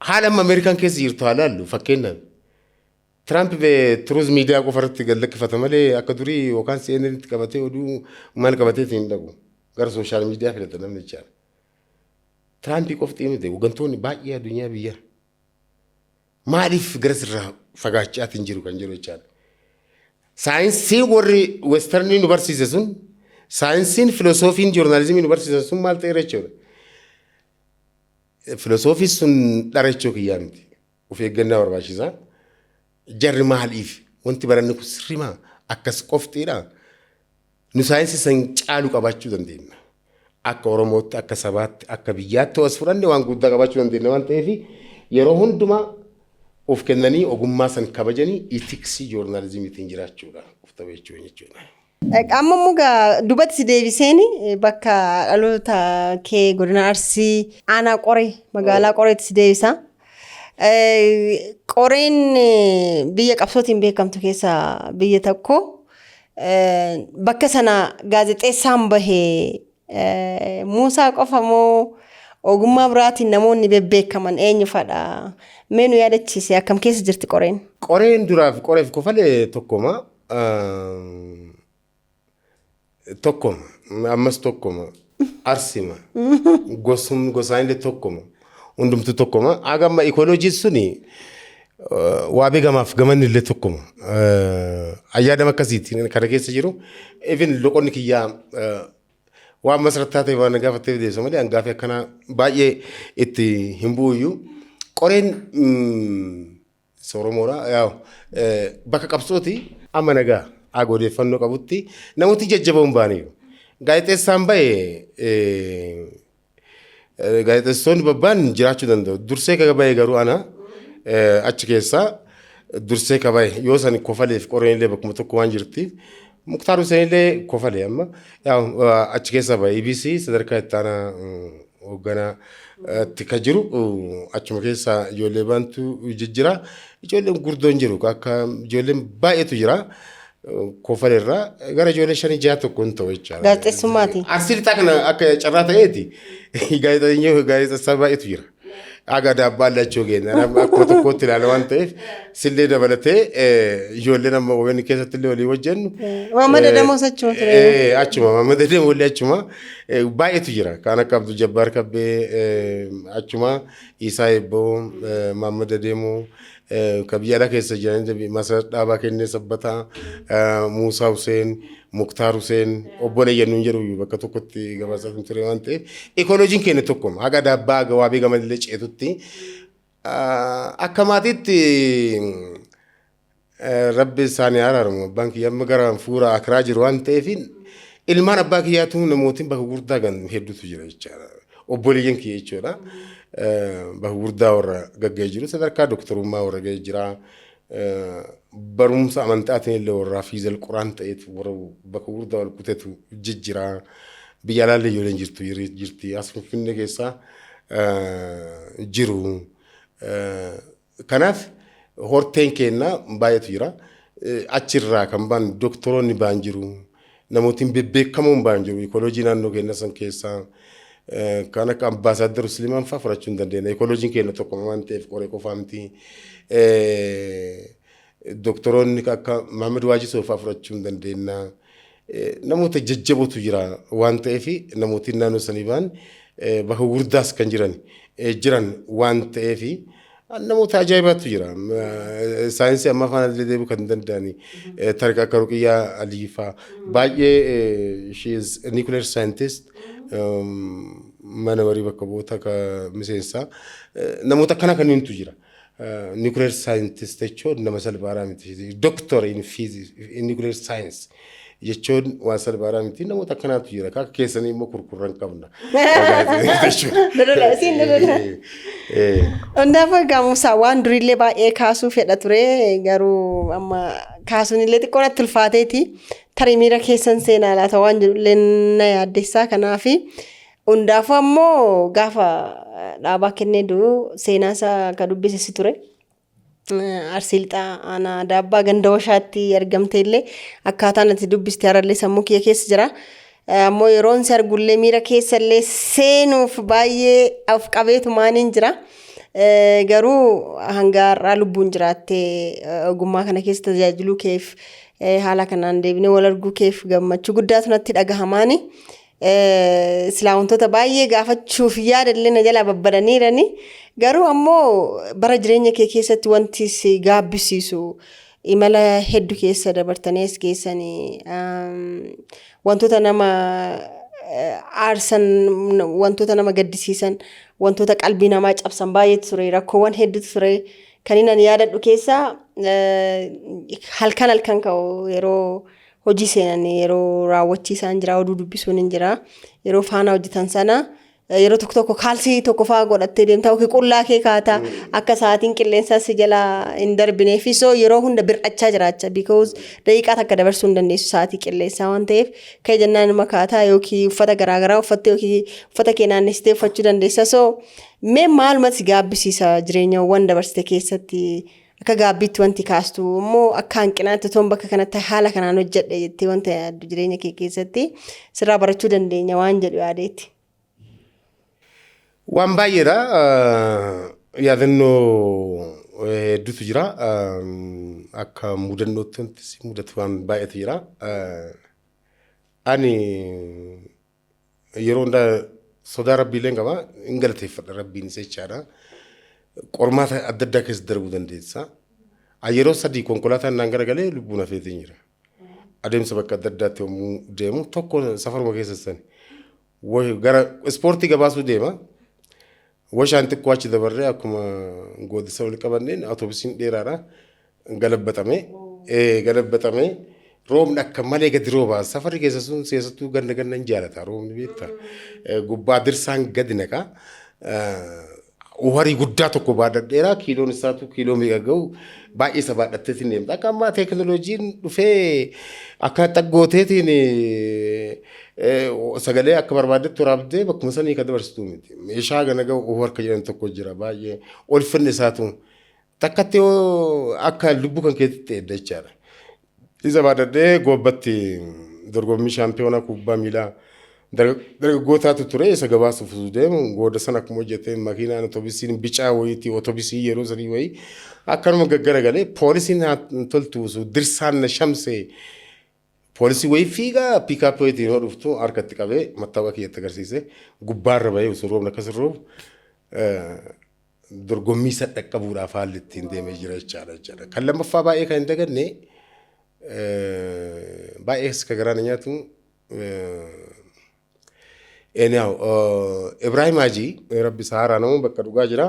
Haala amma Ameerikaan keessa jirtu haa laallu fakkeenyaaf Trump turuuz miidiyaa qofa irratti gallakkifata malee akka durii yookaan CNN itti qabatee oduu maal qabatee hin dhaqu gara sooshaal miidiyaa filata namni jechaadha. Trump qofti miti hooggantoonni baay'ee addunyaa biyya maaliif gara sirraa fagaachaatiin jiru kan jiru jechaadha. Saayinsii warri westernii nu barsiise sun saayinsiin filosoofiin joornaalizimii nu barsiise sun maal ta'e jechuudha. Filosoofii sun dhara jechuu kiyyaa miti. Of eeggannaa barbaachisaa. Jarri maaliif wanti baranne kun sirrimaa akkas qoftiidha. Nu saayinsii san caalu qabaachuu dandeenya. Akka Oromootti, akka sabaatti, akka biyyaatti as fudhanne waan guddaa qabaachuu dandeenya waan ta'eef yeroo hundumaa of kennanii ogummaa san kabajanii itiksii joornaalizimiitiin jiraachuudha. Of taphachuu jechuudha. Amma mugaa dubatti si deebiseeni bakka dhaloota kee godina Arsii aanaa Qoree magaalaa Qoreetti si deebisa. Qoreen biyya qabsootiin beekamtu keessaa biyya tokko bakka sana gaazexeessaan bahee Muusaa qofa moo ogummaa biraatiin namoonni bebbeekaman eenyu fadha? Mee nu yaadachiise akkam keessa jirti Qoreen? Qoreen duraaf Qoreef kofalee tokkoma. Tokkoma ammas tokkoma Arsima gosaan illee tokkoma hundumtu tokkoma agamma ikoloojii suni waa beekamaaf gamanni illee tokkoma ayyaadama akkasiitiin kana keessa jiru even loqonni kiyyaa waan masrataa ta'e waan gaafatteef deebisa malee hangaafii akkana baay'ee itti hin bu'uyyuu Qoreen Oromoodha bakka qabsooti amma nagaa agodeeffannoo qabutti namooti jajjaboon baaniiru. Gaazexeessaan bahee gaazexeessonni babbaan jiraachuu danda'u. Dursee kaga bahee garuu ana achi keessaa dursee ka bahee yoo san kofaleef Qoreen illee bakkuma tokko waan jirtiif Muktaar Hussein illee kofalee amma achi keessaa bahee EBC sadarkaa itti aanaa hoogganaa ka jiru achuma keessaa ijoollee baantu jijjira. Ijoolleen gurdoon jiru akka ijoolleen baay'eetu jira. Kofalerraa gara ijoollee 5-6 tokko hin ta'u jechaadha. Gaazexeessummaati. Arsii lixaa kana akka carraa ta'eeti gaazexeessaa baay'eetu jira. Aga daabbaa lachuu geenya akkuma tokkotti ilaala waan ta'eef sillee dabalatee ijoolleen amma OBN keessatti illee walii wajjennu. Maamada Damoo achuma ture. Achuma Maamada Damoo illee achuma baay'eetu jira. Kaan akka Abduu Jabbaar Kabbee achuma Isaa Eebboo Maamada Damoo. Kabiyyaadhaa keessa jiran masa dhaabaa kennee sabbataa Muusaa Hussein Muktaar Hussein obboleeyyan nuun jedhu bakka tokkotti gabaasaa kan ture waan ta'eef ikoloojiin keenya tokkuma haga daabbaa haga waa beekaman illee ceetutti akka maatiitti rabbi isaanii araaramu abbaan kiyya amma gara fuura akiraa jiru waan ta'eef ilmaan abbaa kiyyaatu namootiin bakka gurguddaa kan hedduutu jira jechaadha obboleeyyan kiyya jechuudha. Bakka gurguddaa warra gaggee jiru sadarkaa doktorummaa warra gahee jira barumsa amantaatiin illee warra fiizal quraan ta'eetu warra bakka gurguddaa wal kuteetu jijjira biyya alaallee ijoolleen jirti as Finfinnee keessaa jiru kanaaf horteen keenna baay'eetu jira achirraa kan baan doktoroonni baan jiru namootiin bebbeekamoon baan jiru ikoloojii naannoo keenya san keessaa. Kan akka Ambaasaadder Silimaan fa'aa fudhachuu hin dandeenya. Ikoloojii keenya tokko waan ta'eef Qoree qofaa miti. Doktoroonni akka Maamad Waajisoo fa'aa fudhachuu hin dandeenya. Namoota jajjabootu jira waan ta'eef namooti naannoo sanii ba'an bakka gurguddaas kan jiran waan ta'eef namoota ajaa'ibaatu jira. Saayinsii amma afaan illee deebi'uu kan danda'ani. Tariqa akka Ruqiyyaa Alii fa'aa baay'ee she is a nuclear scientist. Mana marii bakka bu'oota akka miseensaa namoota akkana kanneentu jira. Nuclear scientist jechuun nama salphaadhaa miti. Doctor in physics in nuclear science jechuun waan salphaadhaa miti. Namoota akkanaatu jira. Akka keessanii immoo kurkurran qabna. Hundaafuu egaa Muusaa waan durillee baay'ee kaasuu fedha ture garuu amma kaasuun illee xiqqoo natti ulfaateeti. Tarii miira keessan seenaa laata waan jedhullee na yaaddeessaa kanaafi hundaafuu ammoo gaafa dhaabaa kennee du'u seenaasaa akka dubbisisi ture. Arsii lixaa aanaa daabbaa ganda washaatti argamte illee akkaataan ati dubbiste harallee sammuu kiyya keessa jira. Ammoo yeroon si argullee miira keessa illee seenuuf baay'ee of qabeetu maaniin jira. Garuu hanga har'aa lubbuun jiraattee ogummaa kana keessa tajaajiluu keef haala kanaan deebinee wal arguu keef gammachuu guddaatu natti dhagahamaani. Silaa wantoota baay'ee gaafachuuf yaadallee na jalaa babbadaniirani. Garuu ammoo bara jireenya kee keessatti wanti si gaabbisiisu imala hedduu keessa dabartanees keessanii wantoota nama aarsan wantoota nama gaddisiisan wantoota qalbii namaa cabsan baay'eetu ture rakkoowwan hedduutu ture kan inni yaadadhu keessaa halkan ka'u yeroo hojii seenan yeroo raawwachiisaan jira oduu dubbisuun hin jira yeroo faana hojjetan sana yeroo tokko kaalsii tokko fa'aa godhattee deemtaa yookiin qullaa kee kaataa akka sa'aatiin qilleensaa si jala hin darbineef so yeroo hunda bir'achaa jiraachaa because daqiiqaa takka dabarsuu hin dandeessu sa'aatii qilleensaa waan ta'eef kee jennaan nama kaataa yookiin uffata garaagaraa uffattee yookiin uffata kee naannessitee uffachuu dandeessa so mee maalumatti si gaabbisiisa jireenyawwan dabarsite keessatti akka gaabbiitti wanti kaastu immoo akka hanqinaatti toon bakka kanatti haala kanaan hojjedhe jettee wanta yaaddu jireenya kee keessatti sirraa barachuu dandeenya waan jedhu yaadeetti. Waan baay'eedha yaadannoo hedduutu jira akka mudannootti wanti si mudatu waan baay'eetu jira. Ani yeroo hundaa sodaa rabbiilee qaba hin galateeffadha rabbiin isa jechaadha. Qormaata adda addaa keessa darbuu dandeessa. Yeroo sadii konkolaataan naan garagalee lubbuun hafeetiin jira. Adeemsa bakka adda addaatti yommuu deemu tokko safaruma keessa sani. Gara ispoortii gabaasuu deema. Washaan xiqqoo achi dabarree akkuma goodisa wal qabanneen autoobisiin dheeraadha. Galabbatamee roobni akka malee gadi roobaa safarri keessa sun keessattuu ganna hin jaalata roobni beektaa. Gubbaa dirsaan gadi naqa. Uharii guddaa tokko baadhadheera kiiloon isaatu kiiloo meeqa ga'u baay'ee isa baadhatteetiin deemta. Akka ammaa teekinooloojiin dhufee akka xaggooteetiin sagalee akka barbaadetti waraabdee bakkuma sanii kan dabarsitu miti. Meeshaa gana ga'u harka jedhan tokko jira baay'ee olfinni isaatu takkatti akka lubbuu kan keessatti edda jechaadha. Isa baadhadhee goobbatti dorgommii shaampiyoonaa kubbaa miilaa dargaggootaatu ture isa gabaasuuf deemu gooda sana akkuma hojjetee makiinaan otoobisiin bicaa wayiitii otoobisii yeroo sanii wayii akkanuma gaggaragalee poolisiin toltuusu dirsaan na shamsee poolisii wayii fiigaa piikaappii wayiitiin yoo dhuftu harkatti qabee mattaawaa kiyyatti agarsiise gubbaarra bahee osoo roobni akkas roobu dorgommii isa dhaqqabuudhaaf haalli ittiin deemee jira jechaadha. Kan lammaffaa baay'ee kan hin daganne baay'ee akka garaan nyaatu Ibrahim Haji rabbi sahara namu bakka dhugaa jira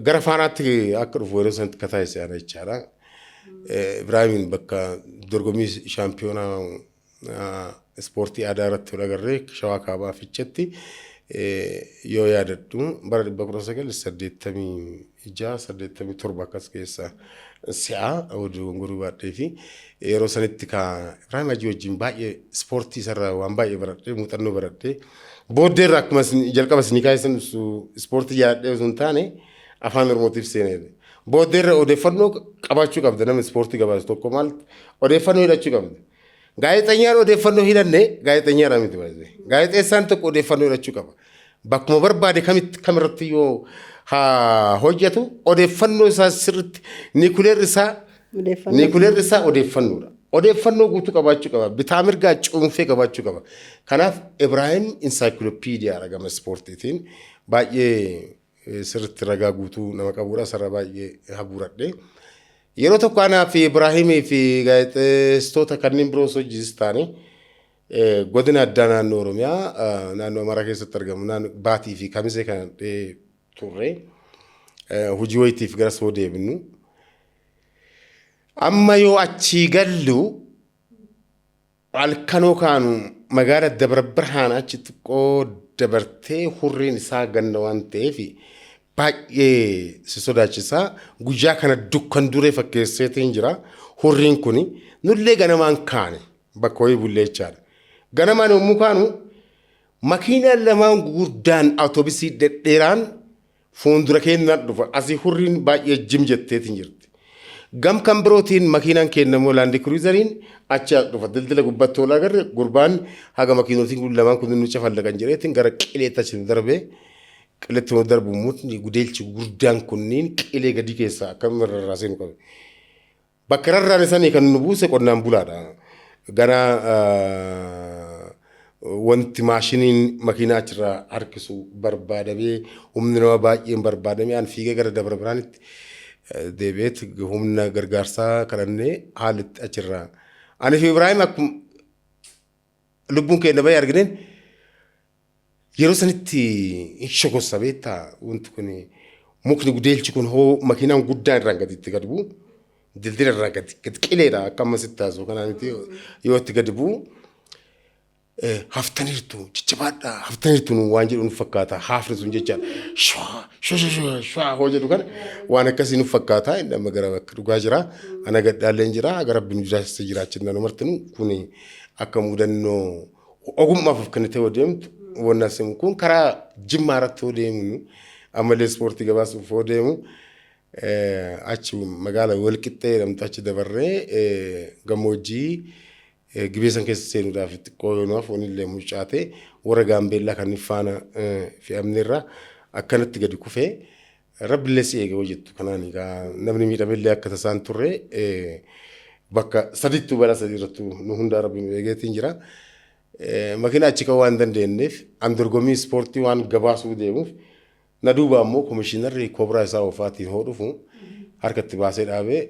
gara faanaatti akka dhufu yeroo sanatti kataa isa yaada jechaadha. Ibrahim bakka dorgommii shaampiyoonaa ispoortii aadaa irratti wal agarree shawaa kaabaa fiichetti yoo yaadadhu bara 1986 akkas keessa si'a oduu guruu baadhee fi yeroo sanitti ka Ibrahim Haji wajjin baay'ee ispoortii sarara waan baay'ee baradhee muuxannoo baradhee booddee irraa akkuma jalqaba isinii kaayessan ispoortii yaadhee osoo hin taane afaan oromootiif seenee booddee irra odeeffannoo qabaachuu qabda namni ispoortii gabaasu tokko maal odeeffannoo hidhachuu qabda. Gaazexeessaan odeeffannoo hidhanne gaazexeessaadha miti baay'ee gaazexeessaan tokko odeeffannoo hidhachuu qaba. Bakkuma barbaade kamirratti yoo hojjetu odeeffannoo isaa sirriitti niikuleerri isaa odeeffannoodha. Odeeffannoo guutuu qabaachuu qaba. Bitaa mirgaa cuunfee qabaachuu qaba. Kanaaf Ibrahim insaayikilopiidiyaadha gama ispoortiitiin baay'ee sirriitti ragaa guutuu nama qabuudha sarara baay'ee haguuradhe. Yeroo tokko anaa fi Ibraahimii fi gaazexeessitoota kanneen biroos hojjetis taane godina addaa naannoo Oromiyaa naannoo Amaaraa keessatti argamu baatii fi kamisee kan turre hojii wayitiif gara soo deebinu. Amma yoo achii gallu halkanoo kaanu magaala Dabra Birhaan achi xiqqoo dabartee hurriin isaa ganna waan ta'eef baay'ee si sodaachisaa guyyaa kana dukkan duree fakkeesseetiin jira hurriin kuni nullee ganamaan kaane bakka wayii bulleechaadha. Ganamaan yommuu kaanu makiinaan lamaan gurguddaan autoobisii dhedheeraan fuuldura keenyaan dhufa asii hurriin baay'ee jim jetteetiin jirti. Gam kan birootiin makiinaan kennamoo laandi kruuzariin achi dhufa daldala gubbaatti olaa agarre gurbaan haga makiinotiin lamaan kun nu cafallaqan jireetiin gara qileetti achi darbee qileetti nu darbu mutni gudeelchi guddaan kunniin qilee gadi keessaa akkamiin rarraasee nu qabe. Bakka rarraan isaanii kan nu buuse qonnaan bulaadha. Gara wanti maashiniin makiinaa achirraa harkisu barbaadamee humni nama baay'een barbaadamee aan fiigee gara Dabra Birhaanitti deebi'eet humna gargaarsaa kadhannee haalitti achirraa. Ani fi Ibraahim akkuma lubbuun keenya bahee argineen yeroo sanitti shogossa beektaa wanti kun mukni gudeelchi kun hoo makiinaan guddaan irraan gaditti gadi bu'u dildila irraa gadi qileedha akka ammasitti taasisu kanaan yoo itti gadi bu'u haftaniirtu jajjabaadha haftaniirtu waan jedhu nu fakkaata haafni sun jecha shwaa hoo jedhu kana waan akkasii nu fakkaata inni amma gara bakka dhugaa jira ana gaddaalleen jira gara binu jiraachisa jiraachinna nu martinu kun akka mudannoo ogummaaf kan ta'e deemtu wanna sim kun karaa jimmaarratti deemu ammallee ispoortii gabaasuuf deemu achi magaala walqixxee jedhamtu achi dabarree gammoojjii gibeessan keessa seenuudhaaf xiqqoonaaf wanillee mucaate warra gaambeellaa kan faana fe'amneerra akkanatti gadi kufee rabbillee si eege hojjettu kanaan namni miidhamellee akka tasaan turre bakka sadittuu bala sadiirrattu nu hundaa rabbi nu eegeetiin jira. Makiina achi kan waan dandeenyeef an dorgommii ispoortii waan gabaasuu deemuuf na duuba ammoo komishinarri koobraa isaa ofaatiin hodhufu harkatti baasee dhaabee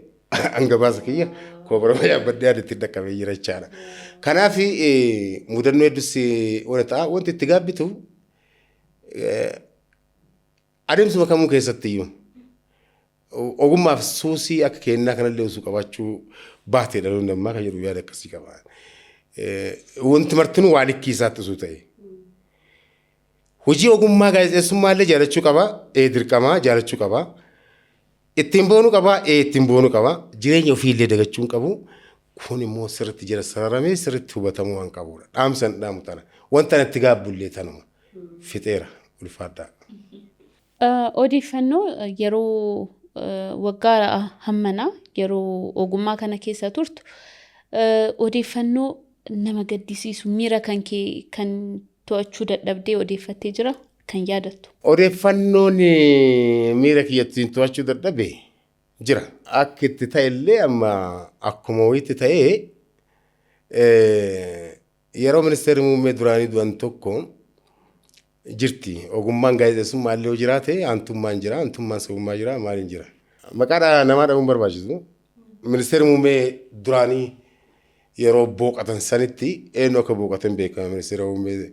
an gabaasa kiyya koobraa yaabbadee aditti dhaqqabee jira jechaadha. Kanaaf mudannoo hedduus waan ta'a wanti itti gaabbitu adeemsuma kamuu keessatti iyyuu ogummaaf suusii akka kennaa kanallee osoo qabaachuu baatee dhaloonni ammaa kan jedhu yaada akkasii qaba. Wanti martinuu waan ikkiisaatti osoo ta'e. Hojii ogummaa gaazexeessummaallee jaalachuu qaba, dirqamaa jaalachuu qaba. Ittiin boonuu qaba, ittiin boonuu qaba. Jireenya ofiillee dagachuu qabu. Kun immoo sirriitti jira sararamee sirriitti hubatamuu waan qabudha. Dhaamsan dhaamu tana. Wanta itti gaabbullee tanuma. Fixeera ulfaadhaa. Odeeffannoo yeroo waggaa hammanaa yeroo ogummaa kana keessa turtu odeeffannoo nama gaddisiisu miira kan kee kan to'achuu dadhabdee odeeffattee jira kan yaadattu. Odeeffannoon miira kiyyattiin to'achuu dadhabe jira. Akka itti ta'ellee amma akkuma wayiitti ta'ee yeroo ministeerri muummee duraanii du'an tokko jirti. Ogummaan gaazexeessummaa illee jiraate aantummaan jira, aantummaan sabummaa jira, maaliin jira. Maqaa namaa dhabuun barbaachisu. Ministeerri muummee duraanii yeroo booqatan sanitti eenyu akka booqatan beekama. Ministeera muummee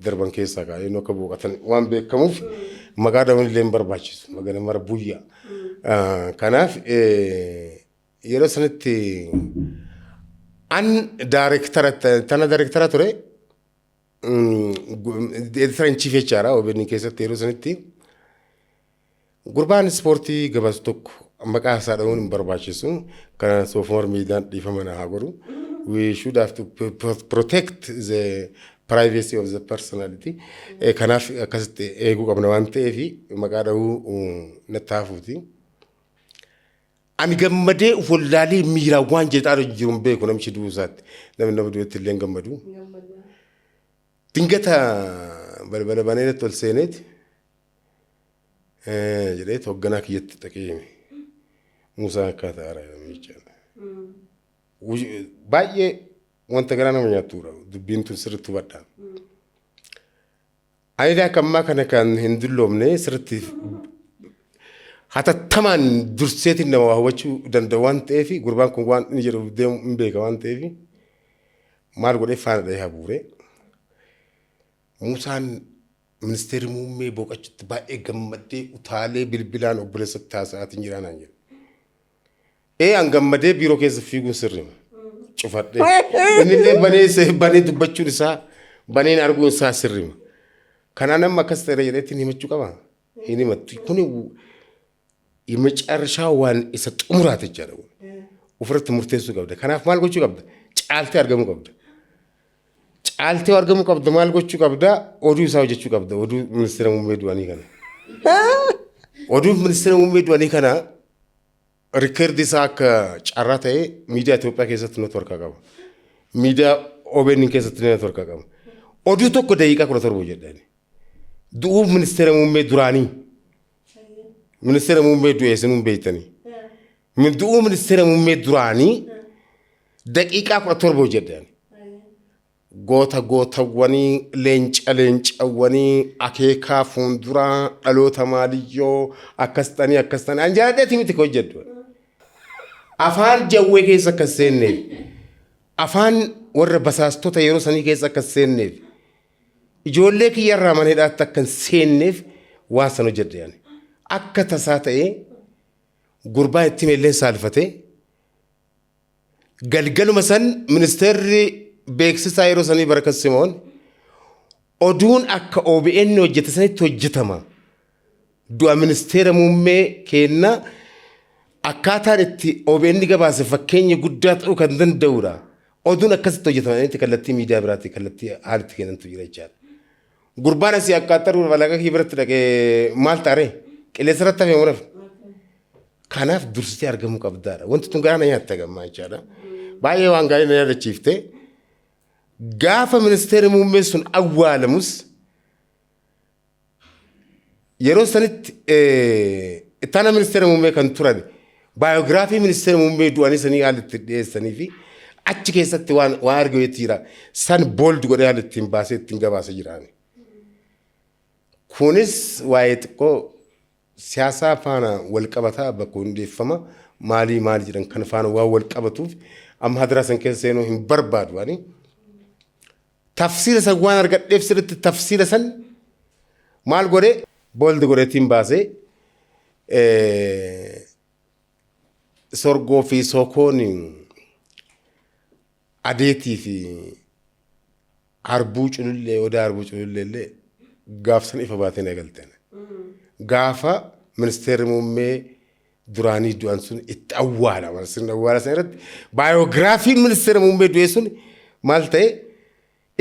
darban keessaa kaa eenyu akka booqatan waan beekamuuf maqaa dhabuun illee barbaachisu. Magana mara buyyaa. Kanaaf yeroo sanitti an daarektara ture. Editara in chief jechaadha OBN keessatti yeroo sanitti gurbaan ispoortii gabaasu tokko maqaa isaa dhahuun hin barbaachisu kana soofumar miidhaan dhiifama haa godhu. We should have to protect the privacy of the personality. Kanaaf akkasitti eeguu qabna waan ta'eef maqaa dhahuu nattaafuuti. Ani gammadee wallaalee miiraan waan jedhaa jiru hin beeku namichi du'uu isaatti namni nama du'etti illee hin gammadu. Dingata balbala baneetti ol seeneeti jedheeti hoogganaa kiyyatti dhaqee Muusaa akkaataa araayamichaadha. Baay'ee wanta garaa nama nyaattuudha dubbiin tun sirriitti hubadhaa. Ani akka ammaa kana kan hin dulloomne sirriitti hatattamaan durseetiin nama hawwachuu danda'u waan ta'eef gurbaan kun waan inni jedhu deemu hin beeka waan ta'eef maal godhee faana dhahee habuure. Muusaan ministeerri muummee boqochuutti baay'ee gammadee utaalee bilbilaan obboleessatti haasa'aatiin jiraanaan jedhu. An gammadee biiroo keessa fiiguun sirrima. Cufadhee. Innillee banee dubbachuun isaa baneen arguun isaa sirrima. Kanaan amma akkas ta'e jedheetiin himachuu qaba. Hin himattu. Kun macaarrishaa waan isa xumuraate jedhamu. Ofirratti murteessuu qabda. Kanaaf maal gochuu qabda? Caaltee argamuu qabda. Caaltee argamuu qabda maal gochuu qabda? Oduu isaa hojjechuu qabda. Oduu ministeera muummee du'anii kana. Oduu ministeera muummee du'anii kana rikkeerdi isaa akka carraa ta'ee miidiyaa Itoophiyaa keessatti networkaa qaba. Miidiyaa OBN keessatti networkaa qaba. Oduu tokko daqiiqaa 17 jedhani. Du'uu ministeera muummee duraanii. Ministeera muummee du'ee sinuun beektanii. Du'uu ministeera muummee duraanii daqiiqaa 17 jedhani. Gootawwanii leencawwanii akeekaa fuulduraa dhaloota maaliyyoo akkas ta'anii an jaaladheeti miti hojjedhu. Afaan jawwee keessa akka seenneef afaan warra basaastota yeroo sanii keessa akka seenneef ijoollee kiyyarraa mana hidhaatti akka seenneef waan san hojjedhe yaani. Akka tasaa ta'ee gurbaan itti meelleen saalfatee galgaluma san ministeerri beeksisaa yeroo sanii Barakat Simoon oduun akka OBN hojjete sanitti hojjetama. Du'a ministeera muummee keenna akkaataan itti OBN gabaase fakkeenya guddaa ta'uu kan danda'udha. Oduun akkasitti hojjetama kallattii miidiyaa biraatti kallattii haalitti kennantu jira jechaadha. Gurbaan asii akkaataa walaqa kibiratti dhaqee maal taaree qilleensa irratti hafee muraaf. Kanaaf dursitee argamuu qabdaadha. Wanti tun garaa na nyaatta gammaa jechaadha. Baay'ee waan gaarii na yaadachiifte. Gaafa ministeera muummee sun awwaalamus yeroo sanitti ittaana ministeera muummee kan turan baayogiraafii ministeera muummee du'anii sanii haalitti dhiyeessanii fi achi keessatti waan argametti jira. San booldi godhee haalitti hin baasee ittiin gabaasa jiraani. Kunis waa'ee xiqqoo siyaasaa faana wal qabataa bakka hundeeffama maalii jedhan kan faana waan wal qabatuuf amma hadiraa san keessa seenuu hin barbaadu ani. Tafsiira san waan argadheef sirriitti tafsiira san maal godhee booldi godheetiin baasee sorgoo fi sokoon adeetii fi harbuu culullee odaa harbuu culullee illee gaafsan ifa baateen eegalteen. Gaafa ministeerri muummee duraanii du'an sun itti awwaalama. Sirna awwaala sana irratti baayogiraafiin ministeera muummee du'e sun maal ta'e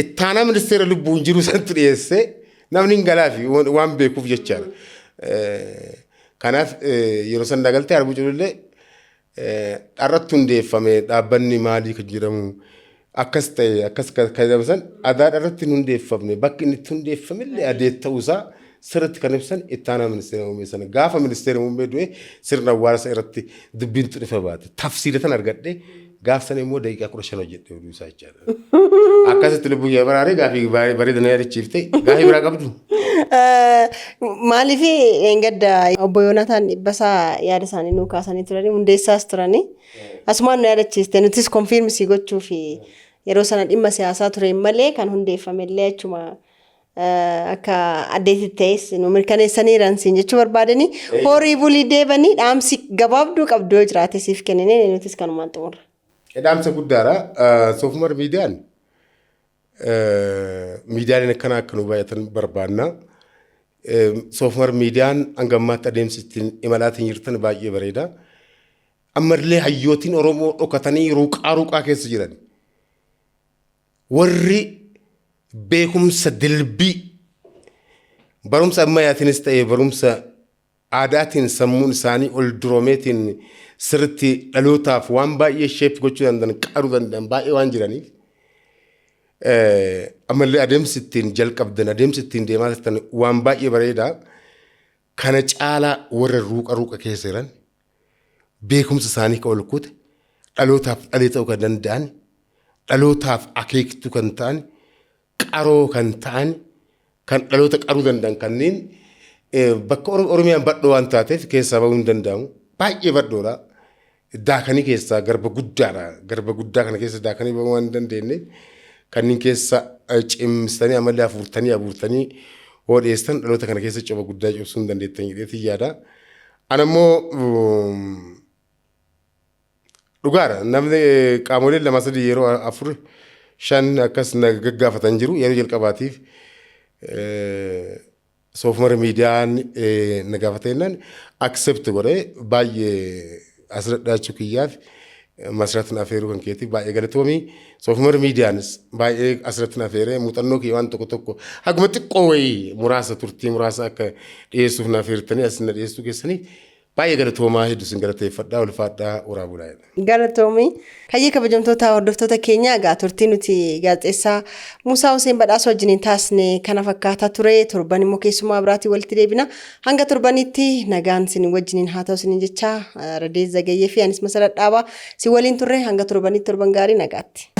ittaanaa ministeera lubbuun jiru santu dhiyeessee namni hin galaafi waan beekuuf jechaadha. Kanaaf yeroo san dagaltee harbuu culullee dharratti hundeeffame dhaabbanni maalii kan jedhamu akkas ta'e akkas kan jedhamu adaa dharratti hundeeffamne bakki inni itti hundeeffamillee adeet ta'uusaa sirriitti kan ibsan ittaanaa ministeera muummee sana gaafa ministeera muummee du'e sirna awwaala irratti dubbiin ifa baate tafsiiratan argadhe gaafsan immoo daqiiqaa 15 hojjedhe oduu isaa jechaadha. Akkasitti lubbuu kee baraaree gaafii bareedina yaadachiifte gaafii biraa qabdu. Maaliif engadda obbo Yoonataan Dhibbasaa yaada isaanii nuu kaasanii turanii hundeessaas turanii asumaan nu yaadachiiste nutis konfiirmsii gochuu fi yeroo sana dhimma siyaasaa ture malee kan hundeeffame illee achuma akka addeetti ta'es nu mirkaneessaniiran siin jechuu barbaadanii horii bulii deebanii dhaamsi gabaabduu qabdu yoo jiraate siif kennine nutis kanumaan xumurra. Dhaamsa guddaadha. Soofumar miidiyaan akkanaa akka nu baay'atan barbaanna. Soofumar miidiyaan hangammaatti adeemsi ittiin imalaatiin jirtan baay'ee bareeda. Ammallee hayyootiin Oromoo dhokatanii ruuqaa keessa jiran. Warri beekumsa dilbii barumsa ammayyaatiinis ta'ee barumsa aadaatiin sammuun isaanii ol duroomeetiin sirriitti dhalootaaf waan baay'ee sheep gochuu danda'an qaruu danda'an baay'ee waan jiraniif ammallee adeemsi ittiin jalqabdan adeemsi ittiin deemaa jirtan waan baay'ee bareeda. Kana caalaa warra ruuqa keessa jiran beekumsa isaanii kan ol kute dhalootaaf dhalee ta'uu kan danda'an dhalootaaf akeektuu kan ta'an qaroo kan ta'an kan dhaloota qaruu danda'an kanneen bakka Oromiyaan badhoo waan taateef keessaa bahuu hin danda'amu. Baay'ee badhoodha. Daakanii keessaa garba guddaadha. Garba guddaa kana keessa daakanii bahuu waan hin dandeenye kanneen keessa cimsanii amallee abuurtanii hodheessan dhaloota kana keessa coba guddaa cobsuu hin dandeettan jedheetii yaada. Anammoo dhugaadha. Namni qaamoleen 2-3 yeroo 4-5 akkas na gaggaafatan jiru yeroo jalqabaatiif soofumar miidiyaan na gaafateennan accept godhee baay'ee asirratti kiyyaaf masratin afeeruu kan keetiif baay'ee galatoomii soofumar miidiyaanis baay'ee asirratti afeeree muuxannoo kiyya waan tokko haguma xiqqoo wayii muraasa turtii muraasa akka dhiyeessuuf na afeertanii as na dhiyeessuu keessanii baay'ee galatoomaa hedduu sin galateeffadhaa ulfaadhaa waraabulaa. Galatoomii kayyee kabajamtoota hordoftoota keenya egaa turtii nuti gaazexeessaa Muusaa Huseen Badhaasoo wajjiniin taasne kana fakkaataa ture torban immoo keessumaa biraatii walitti deebina hanga torbanitti nagaan sin wajjiniin haa ta'u sin jecha Radees Zagayyee fi anis Masarat Dhaabaa si waliin turre hanga torbanitti torban gaarii nagaatti.